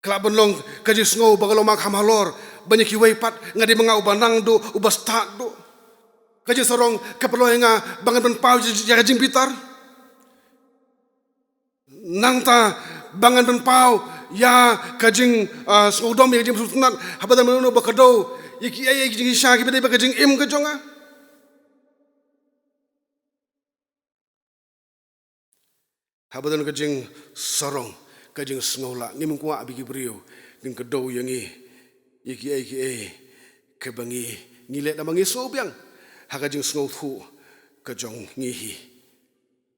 Kelabon long ka jing sngo ba lo mak hamalor banyak ki wepat ngadi mangau banang do ubas tak do. Ka jing sarong ka perlo nga bangan ban pau ja jing pitar. Nangta bangan dan pau ya kajing sodom ya kajing sultanat habadan menono bakado iki ay kajing isya ki bade kajing im kajonga habadan kajing sarong kajing sngola ngim kwa abigi brio ning kado yangi iki ay kebangi ngile na mangi sobyang hakajing snothu kajong ngihi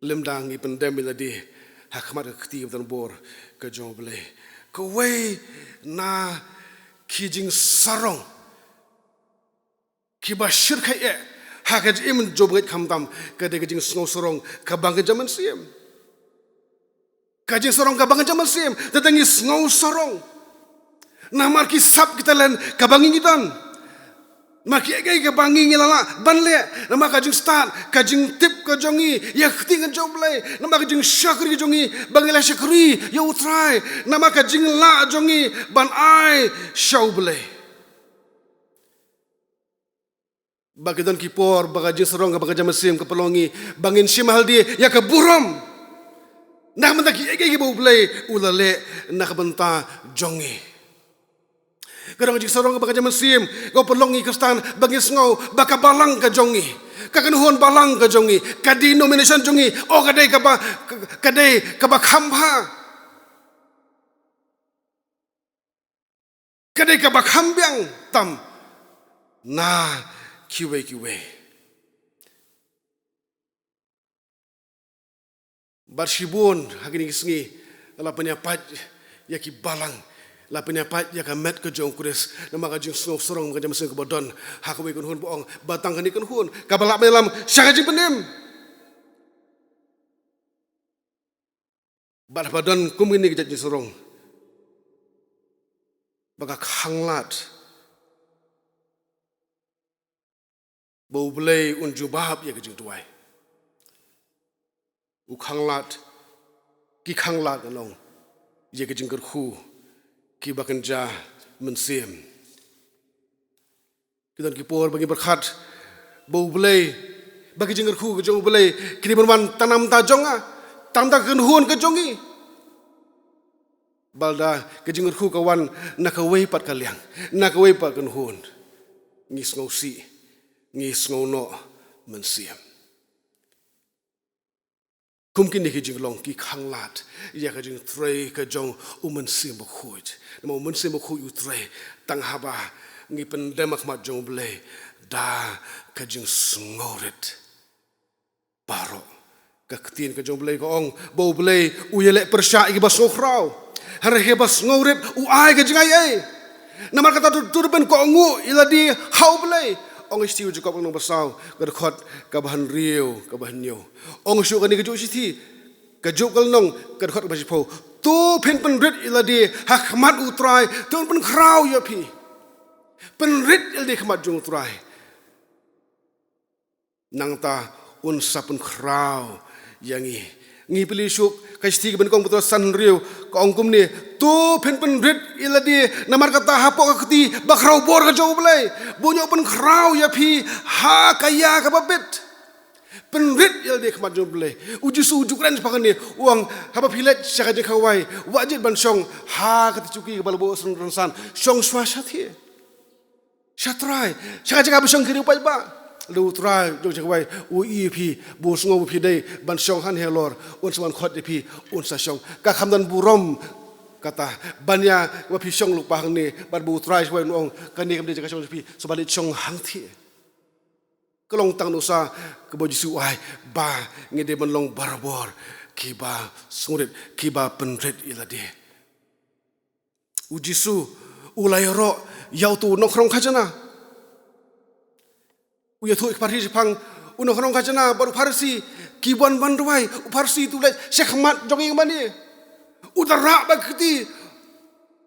lemdang ngi pendemiladi hakmat keti dan bor ke jong Blei kawai na kijing sarong kibashir kaya hakaj im jobret kamdam kade kijing snow sarong kabang jaman siem kajing sarong kabang jaman siem tetangi snow sarong namar ki sap kita len kabangi gidan maki egai kabangi ngilala banle nama kajing start kajing tip kajongi ya khting kajong Blei nama kajing syakri kajongi bangila syakri ya utrai nama kajing la jongi ban ai syau Blei bagidan kipor bagajing serong bagaja mesim kepelongi bangin simahal dia ya keburom nak mentaki egai bau Blei ulale nak benta jongi kadang jing sarong ka bakaja Mynsim kau pelongi kristan bagi sngau baka balang ka jongi kakanuhon balang ka jongi kadi nomination jongi oh kadai ka ba khambha kadai ka ba khambyang tam na kiwe barshibun hagini kisngi ala penyapat yaki balang la penyapat ya kamet ke jong kuris nama kajing sorong kajing mesin kebodon hakwe kun hun boong batang kani kun hun kabalak melam syakajing penem bad badon kumini kajing sorong bagak hanglat bau Blei unjubab ya kajing tuai ukhanglat ki khanglat along ya kajing Kyrkhu ki bakanja Mynsim kita kipor bagi berkat bau Blei bagi Kyrkhu ke jong Blei kini berman tanam tajonga tanam ta kenhun ke jongi balda ke Kyrkhu kawan nakawei pat kaliang nakawei pat kenhun ngis ngosi ngis ngono Mynsim kumkin ni kijing long ki khanglat ya ka jing threi ka jong Mynsim Bakhuid mo Mynsim Bakhuid utrei tang haba ngi pendemak ma jong Blei da ka jing sngoret paro ka ktin ka jong Blei ko ong bo Blei u yele persya ki bas ngokrau har he bas ngoret u ai ka jing ai namar kata turben ko ngu iladi hau Blei ong istiu Jakob nong basau gadkhot ka bahan riu ka bahan nyo ong syu kani keju sithi keju kal nong gadkhot basi pho tu phen penrit iladi hakmat utrai tu pen krau ya pi penrit iladi khmat jung utrai nangta un sapun krau yangi ngi pili syuk kaisti ben kong betul san riu ko ong kum ni tu phen penrit iladi namar kata hapok ka keti bakrau bor ka jong Blei bunyo pen krau ya pi ha kaya ka babet penrit iladi khmat jong Blei uji su jukran pakan ni uang haba pilet syaka je khawai wajib ban syong ha ka ticuki ka balbo san syong swasat hi syatrai syaka je ka syong kiri upai ba lu trai jong chawai u EP bu sngo pi dei ban shong han helor un swan khot pi un sa shong ka khamdan burom kata banya wa pi shong lu pang ni ban bu trai chawai nong kan ni kam de ka shong pi so ban shong hang thi ka long tang nu sa ka bo jisu ai ba nge de ban long barabor ki ba surit ki ba penret ilade u jisu u lai ro yau tu nong krong khajana u ya thu parsi pang u nong krong khajana baru parsi ki ban ban ruai u parsi tu le shekmat jogging mani u dara ba kiti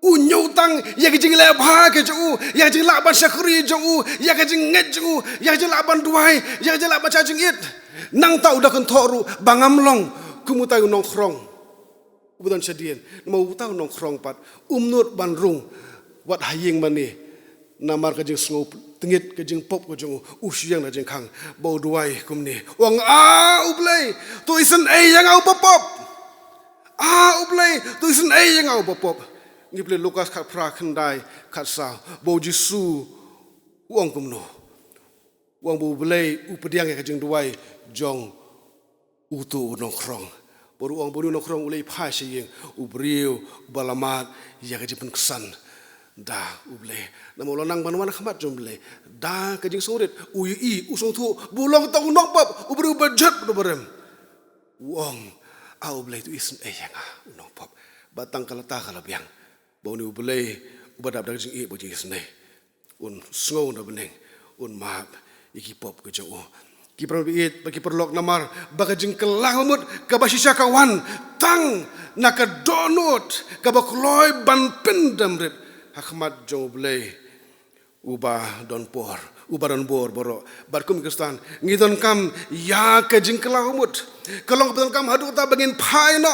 u nyau tang ya ke jing le bha ke ju ya jing la ban shakri ju ya ke jing nget ju ya jing la ban ruai ya jing la ba cha jing it nang tau da kan thoru bangam long kumutai nong krong budan sedien mau tau nong krong pat umnut ban rung wat haying mani namar ka jing sngo tengit ka jing pop ka jong usyang na jing khang bo duai kumni wang u Blei tu isen yang au pop u Blei tu isen yang au pop ni ple Lukas khat pra khandai khat sa bo jisu wang kumno wang bo Blei u pdiang ka jing duai jong u tu nong krong boru wang boru nong krong ulei phai shiyeng u briu balamat ya ka jing kesan da uble namo lonang banwan khamat jomble da kajing sorit ui usong thu bulong tong nok pap ubru budget do barem wong uble tu isn yanga nok pap batang kalata kala biang boni uble ubadap da jing bo jing isne un sngo na beneng un map iki pop ke jo ki probiit bagi perlok namar bagajing kelang mut ka basisha kawan tang naka donut ka bakloy ban pendam ret Hakmat jong Blei uba don bor boro barkum kristan ngidon kam ya ke jingkala umut kalong betul kam hadu ta bangin phai no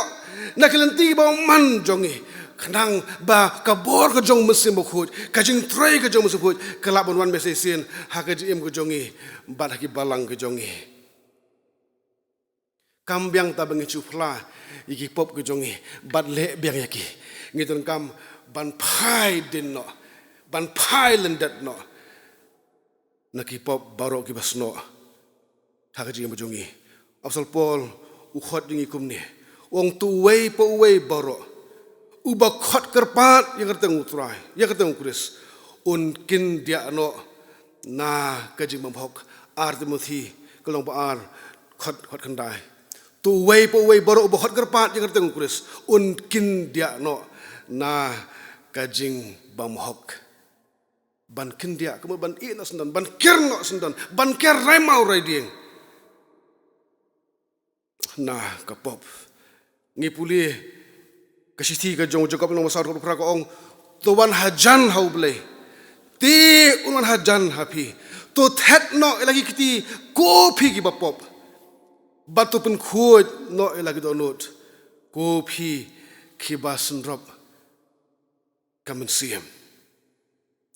nakelenti ba man jongi khnang ba kabor ka jong Mynsiem Bakhuid ka jing trai ka jong Mynsiem Bakhuid kala bon wan mesesin ha ka jim ko jongi bat haki balang ka jongi kam biang ta bangi chufla iki pop ka jongi bat le biang yaki ngidon kam ban pai din no ban pai lendat no nakipop barok ki basno thakaji majongi apsal pol u khot dingi kumni wong tu wei po wei baro u ba khot kerpat yang kerteng utrai yang kerteng kuris un kin dia no na kaji mamhok ar Timothi kolong ba ar khot khandai tu wei po wei baro u ba khot kerpat yang kerteng kuris un kin dia no na kajing bamhok ban kindia kemudian ban ina sendan ban kerno sendan ban ker remau riding nah kapop ngipuli kasiti ka jong Jakob nomor 1 pra ko ong tuan hajan hau Blei ti unan hajan hapi tu thetno lagi kiti kopi ki bapop batu pen khoj no lagi donut kopi ki basenrop Mynsiem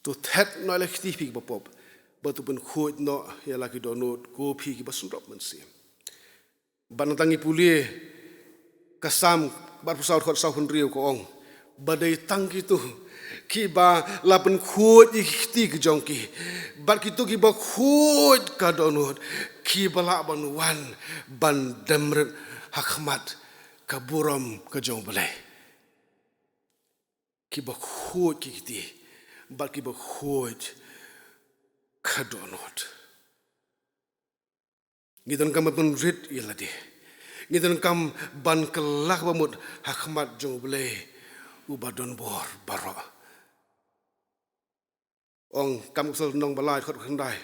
tu thet no la khiti pik bapop batu pen khoj no ya la ki donut ko phi ki basunrop Mynsiem banatangi pulie kasam bar pusau khot sau hun riu ko ong badai tang ki tu ki ba la pen khoj khiti ki jongki bar ki tu ki ba khoj ka donut ki bala ban wan ban demret hakmat kaburam ka jong Blei ki Bakhuid ki kiti bal ki Bakhuid kadonot ngidon kam pun rit ilade ngidon kam ban kelak bamut hakmat jong Blei ubadon bor baro ong kam sel nong balai khot khandai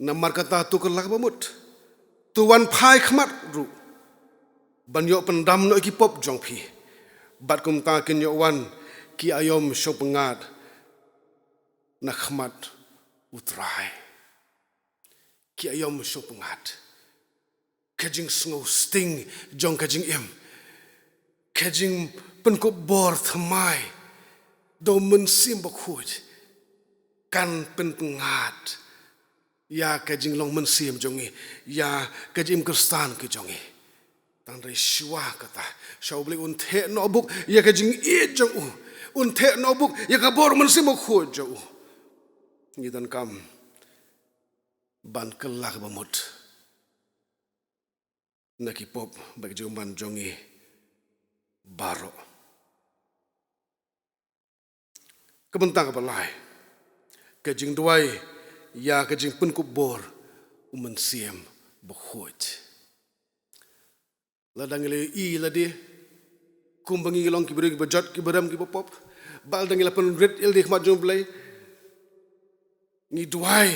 namar kata tu kelak bamut tuan phai khmat ru ban yo pendam no ki pop jong phi bat kum ta kin yo wan ki ayom shop pengat nakhmat utrai ki ayom shop pengat kajing snow sting jong kajing kajing penkup bor thamai do Mynsiem Bakhuid kan penpengat ya kajing long Mynsiem jongi ya kajim kristan ke jongi tang re shwa kata shau Blei unthe no buk ya kajing jong unthe no buk ya ka bor Mynsiem Bakhuid jo ngidan kam ban kelah bamut nakipop bagi juman jongi baro kebentang balai kejing duai ya kejing pun kubor Mynsiem Bakhuid ladang ile I ladi kumbangi long kibring bajat kibadam kibopop bal dang ile pun red il di kemajung Blei ngi duai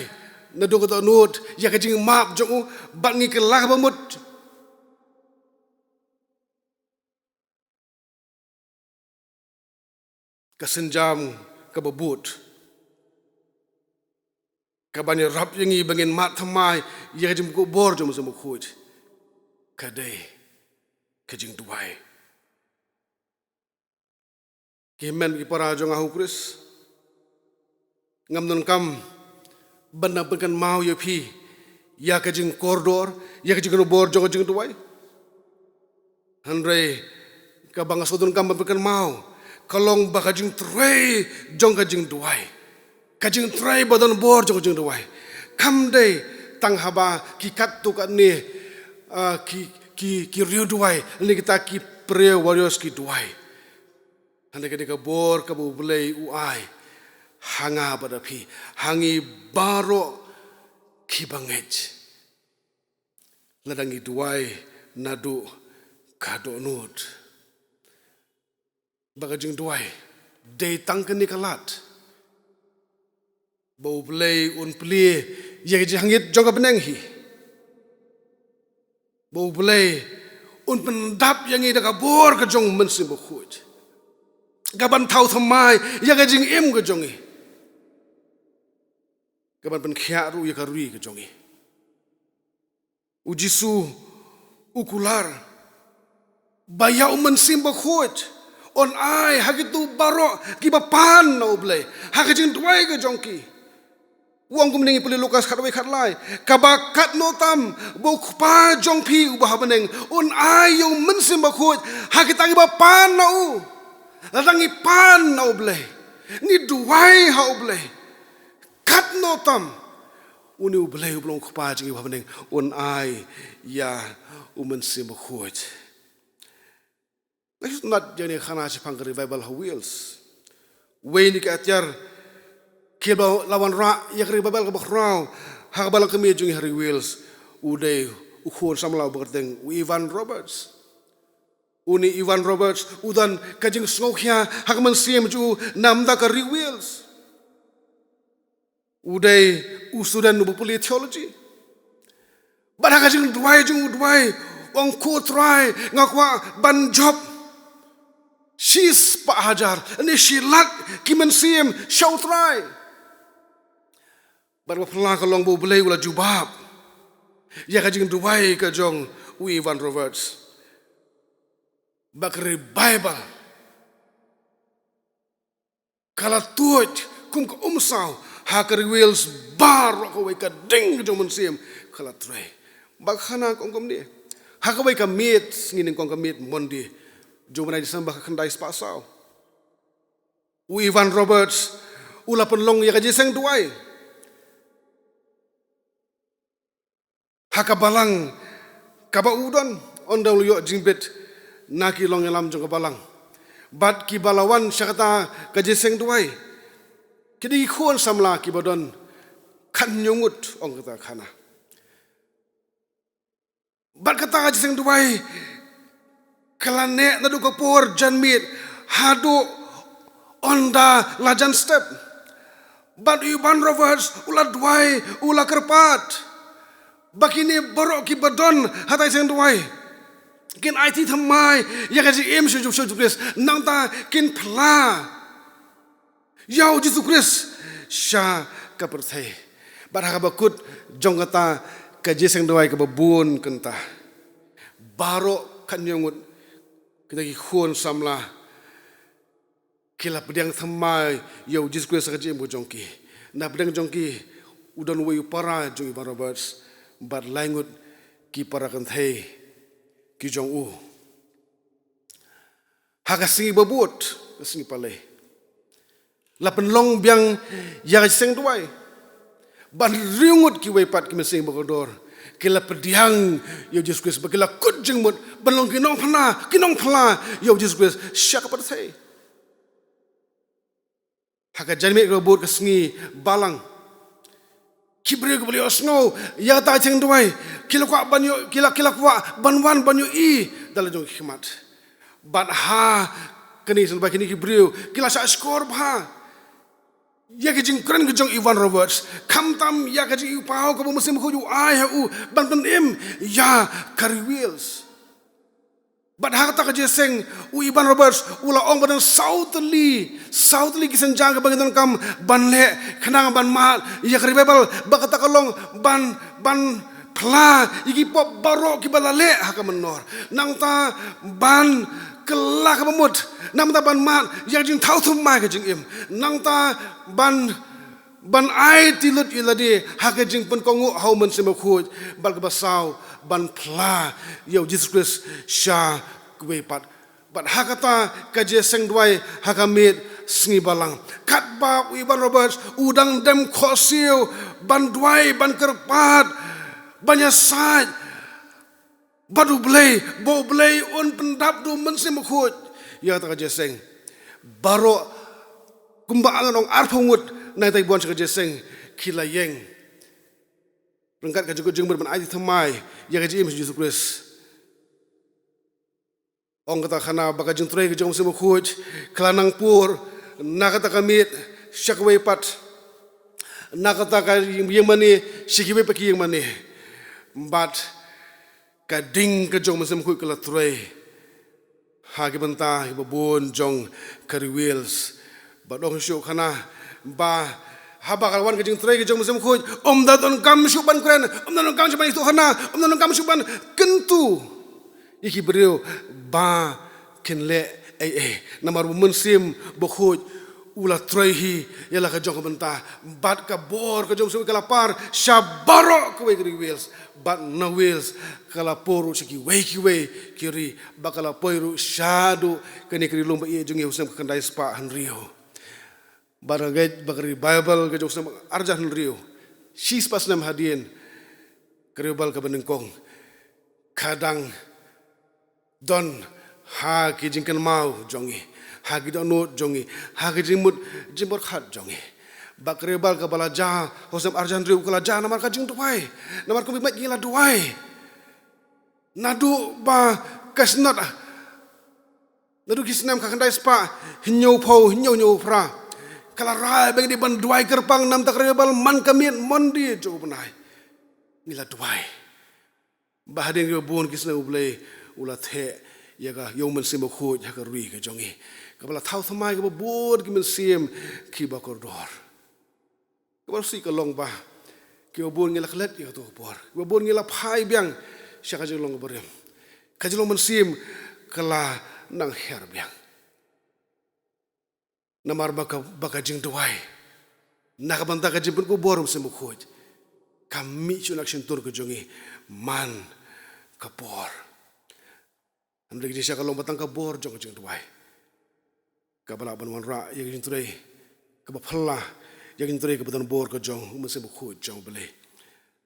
na do ko nut ya kejing map jong bal ngi kelah bamut kasenjam kababut kabani rap yangi bangin mat thamai ya kejing ko bor jom sama Bakhuid kadai kejing duai kemen ki para jong ahu kris ngam non kam banda bekan mau ya phi ya kejing koridor ya kejing no bor jong kejing duai handre ka banga sodon kam bekan mau kalong ba kejing tray jong kejing duai kajing try badan bor jong jong duai kam dei tang haba ki kat tu kan ni ki riu duai ni kita ki pre warriors ki duai hande ke bor ka bu Blei uai hanga pada pi hangi baro ki bangej ladangi duai nadu kado nut bagajing duai dei tang kan ni kalat bau Blei un pli ye jangit jong beneng hi bau Blei un pendap yang ida kabor ke jong Mynsiem Bakhuid gaban thau thamai ya ga jing im ke jongi gaban pen khia ru ya karui ke jongi ujisu ukular baya Mynsiem Bakhuid on ai hagitu baro ki bapan no Blei hagajing duai ke jongki Wong kumningi puli Lukas khatwai khatlai kabakat notam buk pa jong pi ubah beneng un ayu Mynsiem Bakhuid hakitangi bapan nau ladangi pan nau Blei ni duai hau Blei kat notam uni Blei ublong pa jingi ubah beneng un ai ya Mynsiem Bakhuid. This is not jani khana chipang revival wheels way ni ka atyar Kilo lawan ra ya kri babal ka bakrau ha balang kami jungi hari wheels uday ukhon Samla berteng Ivan Roberts uni Ivan Roberts udan kajing sngewbha ha Mynsiem ju namda ka wheels uday usudan nu puli theology bara kajing duai jung duai ong ko try ngakwa ban job she's pa hajar ni shilat ki Mynsiem show try baru pelang kalong bu Blei ula jubab ya kajing duai ka jong Ivan Roberts bakri Bible kala tuot kum ka umsau ha kari wheels bar ko wai ka ding jong Mynsiem kala tray bakhana kong kom ni ha ka wai ka meet ngin kong ka meet mondi jong na disamba ka kandai spasau Ivan Roberts ula penlong ya kajiseng duai haka balang kaba udon ondang luyo jingbet naki long yalam jong balang bat ki balawan syakata kajiseng duai kidi khon Samla ki bodon kan nyungut ong kata khana bat kata kajiseng duai kalane nadu kapor janmit hadu onda lajan step bat Ivan Roberts ula duai ula kerpat bakini borok ki badon hatai seng duai kin IT thamai ya kaji em shu Kris nangta kin phla yau Jesu Kris sha ka perthai barha bakut jongata kaji seng duai ka babun kenta baro kanyongut kita ki khon Samla kila pdiang thamai yau Jesu Kris kaji em jongki na pdiang jongki udon wei para jong Ivan Roberts bat langut ki para kanthai ki jong u hakasingi babut kasingi palai lapen long biang ya seng duai ban riungut ki wepat ki mesing bakodor kila pdiang yo Jesus Christ bakila kut jingmut banlong kinong phla yo Jesus Christ syak pathai haka janme robot ka sngi balang kibre ko beliau snow ya ta cheng duai kila kwa banyo kila kwa banwan banyo I dala jong khmat ban ha kani san ba kini kibre kila sa skor bha ya ke jing kren ke jong Ivan Roberts kam tam ya ke jing pau ko musim ko yu ai ha u ban im ya carry wheels but hak tak jeseng u Ivan Roberts ula ong badan southly kisan jang bagitan kam banle khanang ban mal ya kari Bible bakata kalong ban pla igi pop baro ki balale hak menor nang ta ban kelak bemut nang ta ban mal ya jing thau thum mai ka jing im nang ta ban ai tilut iladi hak jing pen kongu hau men semakhut bal ka basau ban pla yo Jesus Christ sha kwe pat but hakata kajeseng dwai hakamit sngi balang kat ba Ivan Roberts udang dem khosil ban dwai ban kerpat banyak saj badu Blei bo Blei on pendap du Mynsim khut ya ta kajeseng baro kumba anong arphungut nai tai bon kajeseng khilayeng rengkat ka juga jengber ban ai thamai ya ka jim Jesus Christ ong kata khana baka jing trei ke jong semu khuj klanang pur nakata kamit shakwei pat nakata ka yemani shikibe paki yemani but ka ding ke jong semu khuj kala trei ha ke banta ke babon jong carry wheels ba dong shu khana ba haba kalwan ke jing trei ke jong semu khuj da don kam shu ban kren da don kam shu ban itu khana da don kam shu ban kentu iki beriu ba kenle namar Mynsim Bakhuid ula traihi yala ka jong benta bat ka bor ka jong su kala par shabaro ka we wheels but no wheels kala poru siki we kiri bakala poiru shadu kani kiri lomba ie jong usam ka kandai spa hanrio baragai bakari Bible ka jong sam arjah hanrio sis pas nam hadien kriobal ka benengkong kadang don ha ki jingkan mau jongi ha ki don not jongi ha ki jimut jimbor khat jongi bakre bal ka bala ja hosam arjan riu kala ja namar ka jing tuai namar ko bi mat gila duai nadu ba kasnat nadu kisnam ka kandai spa hinyo pra kala rai bang di ban duai kerpang nam takre bal man kamit mondi jo benai gila duai bahadeng yo bon kisna Blei ula the yaga yo Mynsim khut yaga rui ka jongi kabala thau thamai ka bod ki Mynsim ki ba kordor kabal si ka long ba ki bon ngila khlet ya to por ba bon ngila phai biang shaka jong long borem ka jong Mynsim kala nang her biang namar baka jing duai nakabanta ka jimpun ko borum Mynsim khut kami chunak shintur ka jongi man kapor Amri kisah kalau batang kabor jong jeng tuai, kabala banwan ra yang jeng tuai, kabapala yang jeng tuai kabatan bor ke jong Mynsim Bakhuid jong Blei.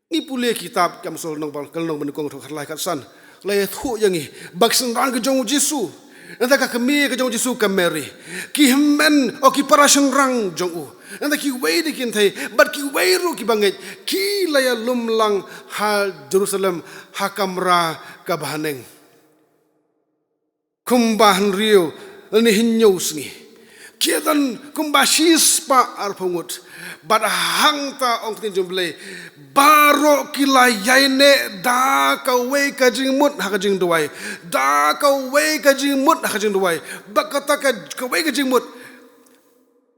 Ni pule kitab kam sol nong bal kalnong benukong thok harlai katsan, lay thu yang ni baksen ran ke jong Jesu, nanti kami ke jong Jesu kameri, ki hemen o ki parasyon rang jong u, nanti ki wei dikin thai, but ki wei ru ki banget, ki laya lumlang hal Jerusalem hakamra kabahaneng. Kumbahan rio ni hinyo sngi kietan kumbashis pa arpungut bad hangta ong tin Blei baro kila yaine da ka we ka jingmut ha ka jing duai da ka we ka jingmut ha ka jing duai bakata ka we ka jingmut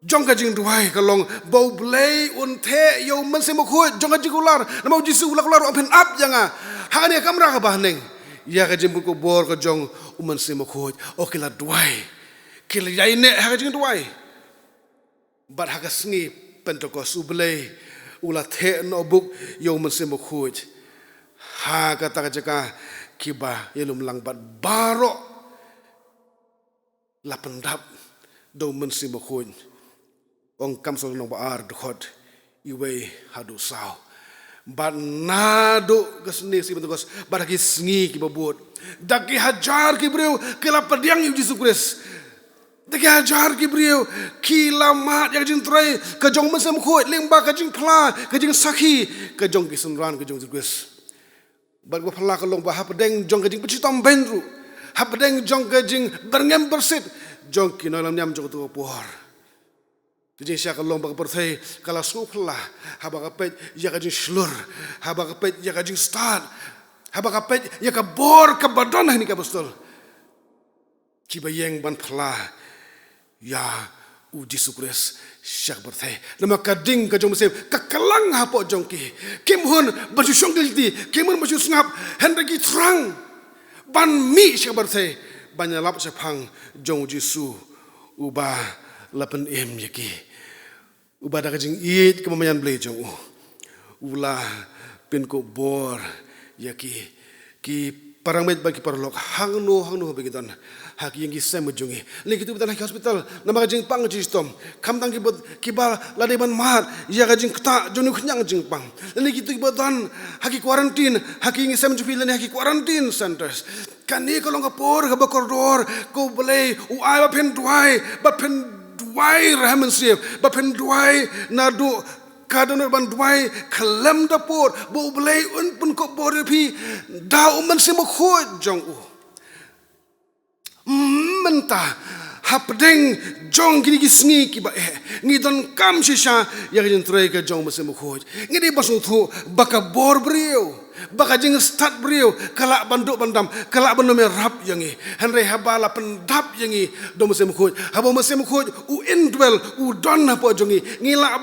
jong ka jing duai ka long bo Blei un the yo Mynsim Bakhuid jong ka jigular namo Jesu ular open up janga ha ni kamera ka bahneng ya ka jing ko bor ka jong Mynsim Bakhuid o kila duai kila yaine ha ka jing duai but ha ka sngi Pentecost Blei ula the no book yo Mynsim Bakhuid ha ka ta jaka kiba yelum lang bat baro la pendap do Mynsim Bakhuid ong kam sol no baar dkhot iwe hadu sao. Bat nado keseni si bentukos baraki sengi ki babut. Daki hajar ki beliau kela pdiang Yesus Kristus. Daki hajar ki beliau kila mat yang jing trai ke jong Mynsiem khoi lyngba ke jing pla ke jing sakhi ke jong ki sunran ke jong Yesus Kristus. Bat ko pla ke long ba hapdeng jong ke jing pecitom benru. Hapdeng jong ke jing berngem bersit jong ki nolam nyam jong tu por. Jadi saya kalau lomba kepercayaan kalau suklah, haba kapet ya kajing slur, haba kapet ya kajing start, haba kapet ya kabor kabadon ini kabustol. Cibayeng ban pala ya uji sukres syak berthay. Nama kading kajong Mynsiem kakalang hapo jongki. Kimhun baju syongkilti, kimhun baju sngap, hendraki terang ban mi syak berthay. Banyalap sepang jong Jisu ubah lapen yaki. Ubah kajing it kemamayan Blei jong ulah pin ko bor yaki ki parang met bagi parlok hangno bagi don haki yang kisah mujongi lagi tu betul haki hospital nama kajing pang jistom kam tang kibal ladai ban mat ya kajing keta jonu kenyang jing pang lagi tu betul haki quarantine haki yang kisah mujupi lani haki quarantine centers kan ni kalau ngapor ke koridor ko Blei uai bapen duai Mynsiem bapen duai nadu kadon ban duai kalam dapur bo Blei pun ko boripi da Mynsiem khoi jong Mynta hapdeng jong gini gisngi ki ba ngi don kam shisha ya gin trai ka jong Mynsiem khoi ngi di basu thu baka bor brio baka jing start brio kala banduk bandam kala banome rap yangi henre habala pendap yangi do Mynsiem khoi habo Mynsiem khoi u indwell u don po jongi ngila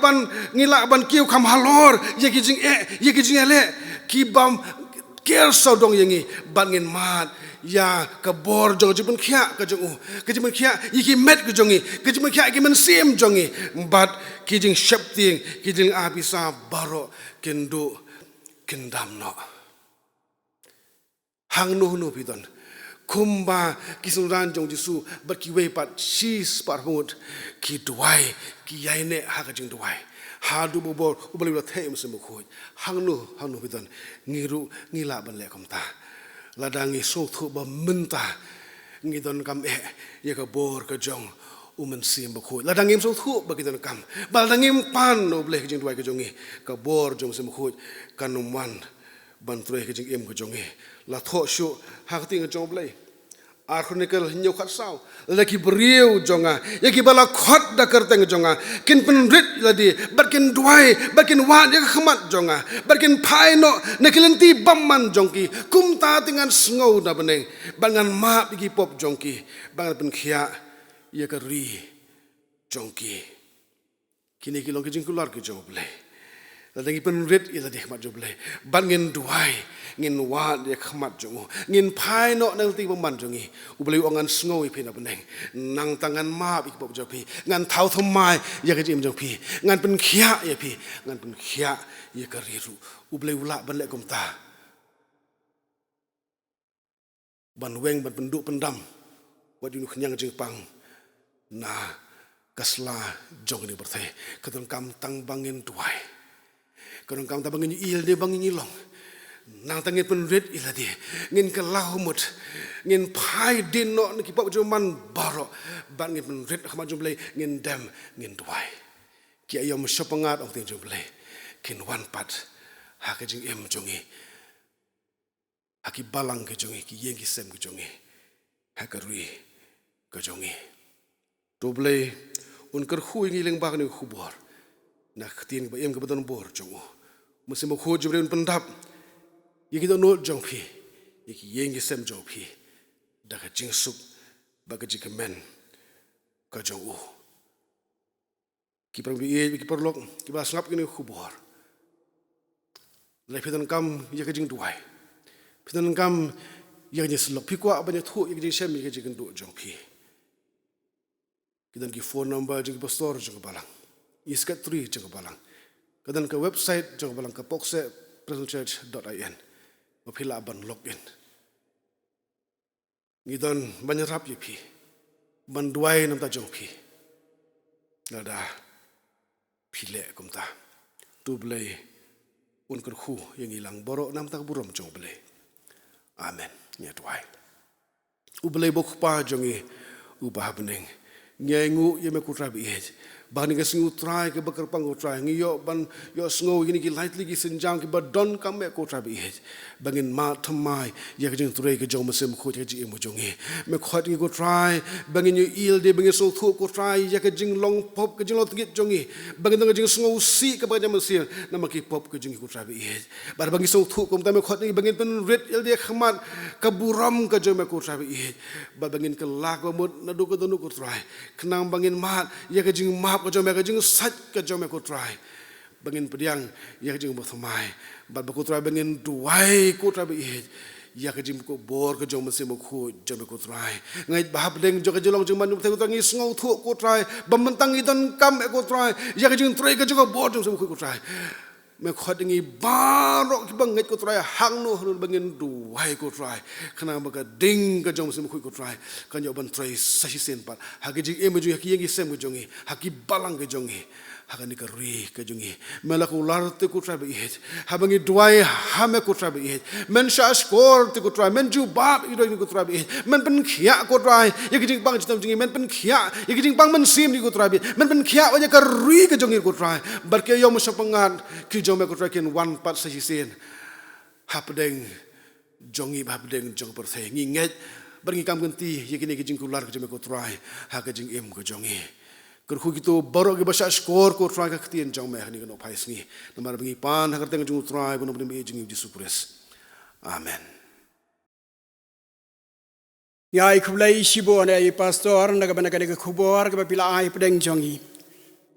ban kiu kam halor yaki jing ele ki bam ker sodong yangi bangin mat ya kabor jong jipun khia ka jong ke jipun khia yiki met ke jongi ke jipun khia ki Mynsiem jongi bat ki jing shapting ki jing abisa baro kendo kendam no hang no bidon kumba kisunran jong Jisu bat ki we pat sis par hut ki duai ki yaine ha ka jing duai hadu bobor ubali la the Mynsiem khoi hang no bidon ngiru ngila ban le komta ladangi sothu ba Mynta ngidon kam ya ka bor ka jong Mynsiem khoi ladangim sothu ba kidon kam baldangim pan no Blei jing duai ka jongi ka bor jong Mynsiem khoi kanuman ban troi ka jing ka jongi la tho shu hakti ka jong Blei ar chronicle nyau khat sao laki beriu jonga yaki bala khot da kerteng jonga kin penrit ladi barkin duai barkin wa ya khmat jonga barkin phai no nekilenti bamman jongki kumta tingan sngau da beneng bangan ma bigi pop jongki bangan pen khia ya ka ri jongki kini kilong ki jing kular ki jong Blei ladangi penrit ila di khmat jong Blei bangin duai ngin wa dia khmat jong ngin phai no nang ti bamman jongi ubeli ongan sngau i phina beneng nang tangan ma bi pop jopi ngan thau thumai ya ka jim jong pi ngan pen khia ya pi ngan pen khia ya ka riru ubeli ula ban le komta ban weng ban penduk pendam wat yu khnyang jing pang na kasla jong ni berthai kadon kam tang bangin duai kadon kam tang bangin il de bangin ilong nang tangin penrit iladi ngin kelahumut ngin phai din no ki pop joman baro ban ngin penrit khama jom Blei ngin dam ngin duai ki ayom shopangat ong ting jom Blei kin wan pat ha ka jing jongi haki balang ke jongi ki Jingiaseng ke jongi ha ka rui ke jongi to Blei un Kyrkhu ngi lyngba ni khubor na khtin ba em ka badon bor jongo Mynsiem khoi jbre un pendap yiki do no jong pi yiki Jingiaseng jong pi da ka jing sup ba ka jing men ka jong ki prang bi ki perlok ki ba sngap ni khubor lai phedan kam ya ka jing duai phedan kam ya ni slok pi kwa ba ni thu yiki jing sem yiki jing do jong pi kidan ki phone number jing pastor jong balang iskat 3 jong balang kadan ka website jong balang ka pohksehpresbyterianchurch.in mapila ban login ngidon banyarap yipi ban duai nam ta jong pi nada pile kumta tu Blei un Kyrkhu yang hilang borok nam tak burom jong Blei. Amen. Nya tuai. U Blei bokpa jongi u bahabneng. Nyengu ye me kutrabi ej. Bahani ke singu try ke bakar pangu try ngiyo ban yo sngo gini ki lightly ki sinjang ki badon kam me kutrabi ej. Bangin ma thamai ye ke jing turai ke jong masem ko ke ji emu jongi. Me khot ngi ko try bangin yo il de bangin so thu ko try ye ke jing long pop ke jing lot git jongi. Bangin dong jing sngo si ke ba jam sil nama ki pop ke jing ko trabi ej. Bar bangin so thu kom ta me khot ngi bangin pen red il de khmat ke buram ke jong me ko trabi ej. Ba bangin ke lak ba mut na do ko donu ko try. Kenang bangin mat ye ke jing map ko jong me ke jing sat ke jong me ko try. Bangin pdiang ye ke jing bo thamai. Bat ba ko try bangin duai ko trabi ej. Ya ke jing ko bor ke jong masem ko jong me ko try. Ngai bahab deng jo ke jolong jing man te ko tangi sngo thu ko try. Bam mentang i don kam ko try. Ya ke jing try ke jong bor jong sem ko try. Me khot ngi barok ki bang ngai ko try hang no bangin duai ko try. Kana ba ka ding ke jong masem ko try. Kan yo ban try sashi sen pat. Ha ke jing em ju ki yengi sem ko jongi. Ha ki balang ke jongi. Hakani ka ri ka jungi melaku larte ku trabe it habangi duai hame ku trabe it men sha skor te ku trabe men ju bab i do ni ku trabe it men pen khia ku trabe ye kijing bang chitam jungi men pen khia ye kijing bang Mynsim ni ku trabe men pen khia wa ka ri ka jungi ku trabe barke yo mo sapangan ki jome ku trabe ken one part sa sen hapdeng jongi babdeng jong perse ngi nget barngi kam ganti ye kini kijing ku lar ka jome ku trabe ha ka jing em ku jongi Kyrkhu gitu baru ke bahasa skor ko try ka ktien jong me ni no phais ngi namar bingi pan hakar teng jung try bono bni jingi Jesu Christ. Amen. Ya ikhulai shibo na i pastor na ka banaka ka khubor ka pila ai pedeng jongi.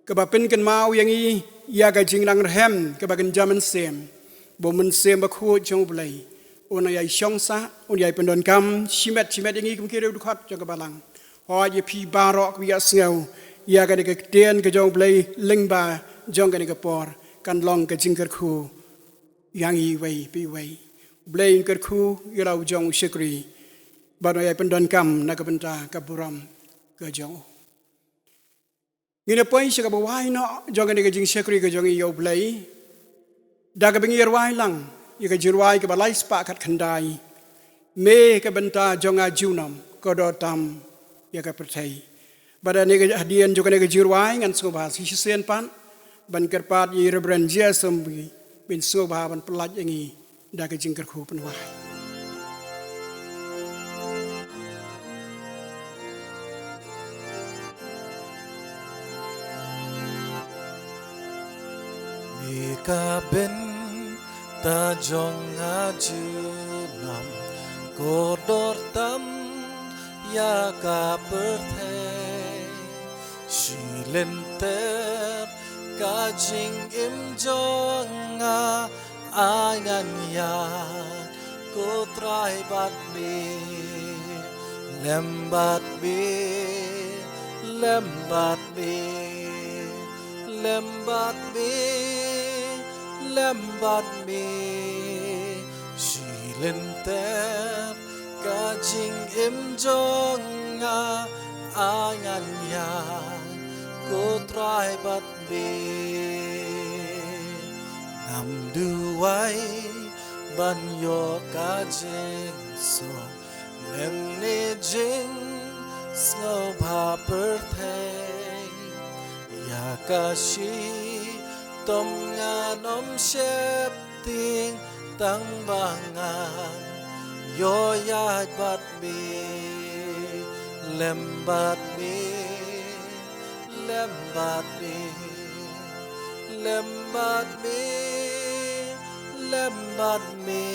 Ka ba pen kan mau yang i ya ka jing lang rhem ka ba kan jaman sem. Bo Mynsiem Bakhuid jong Blei. Ona ya shongsa on ya pendon kam shimet yang i kum kire du khat jong ka balang. Ho ye pi barok wi asngeu. Ya kan ke tien ke jong Blei lyngba jong kan ke por kan long ke jing Kyrkhu yang i wei pi wei Blei Kyrkhu irau jong shikri bano ya pendon kam na ka benta ka buram ke jong ngine poi se ka bawai no jong kan ke jing shikri ke jong i yo Blei da ka bingir wai lang ye ka jirwai ke balai spa kat khandai me ka benta jong a junam ko do tam ya ka pertai pada nega hadian juga nega jirwai ngan sngewbha si sen pan ban kerpat i Reverend Jingiaseng bin sngewbha ban pelat yangi da ke jing Kyrkhu penwai Ika ben ta jong ajunam kodor tam ya ka perthe Shilenter ka jing im jonga angan ya ko try bat me lembat me lembat me lembat me lembat me Shilenter ka jing im jonga angan ya ko try bat be nam duai ban yo ka jing so lem ne jing sngewbha perthei ya ka shi tom nga nom shep ting tang bangan yo ya bat be lembat me lembat me lembat me lembat me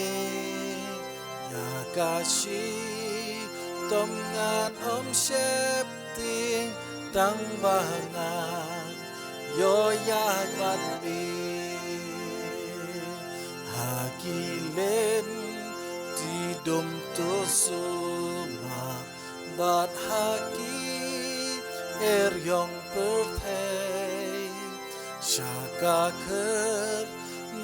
ya kashi tom ngan om shep ting tang bangan yo ya bat me hakilen ti dom to suma bat haki yong perthei shaka kher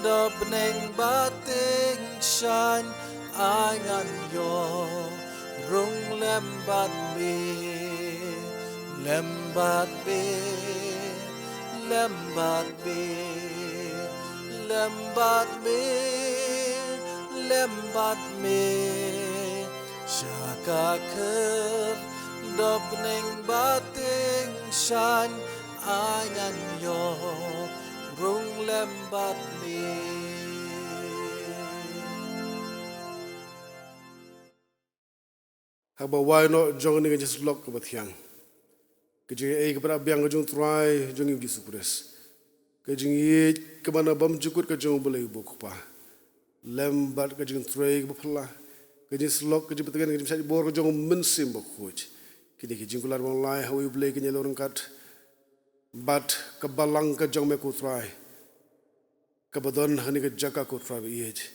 dab neng bating shan angan yo rung lembat me lembat me lembat me lembat me Shaka ker Dop neng bating shan Ayan yo Rung lembat me Haba why not jong ni just lock ke batiang. Kejing ai kepada biang kejung try jong ibu supres. Kejing i kemana bam jukut kejung boleh bukpa. Lembat kejung try ke bapala. Kejing slok kejing betengan kejing saya bor kejung Mynsiem Bakhuid. Kini kejing kular bang lai hawi Blei kenya lorong kat. Bat ke Balang kejung me ku try. Kebadon hani ke Jakob ku try iej.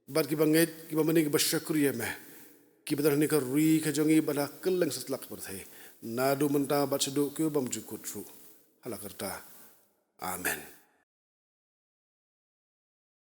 Bat ki banget ki bamani ki basyakuriya meh. Kibadan ni kerui kejongi pada keleng setelak berthai. Nadu mentah bat seduk ke bam jukut ru. Halakerta. Amen.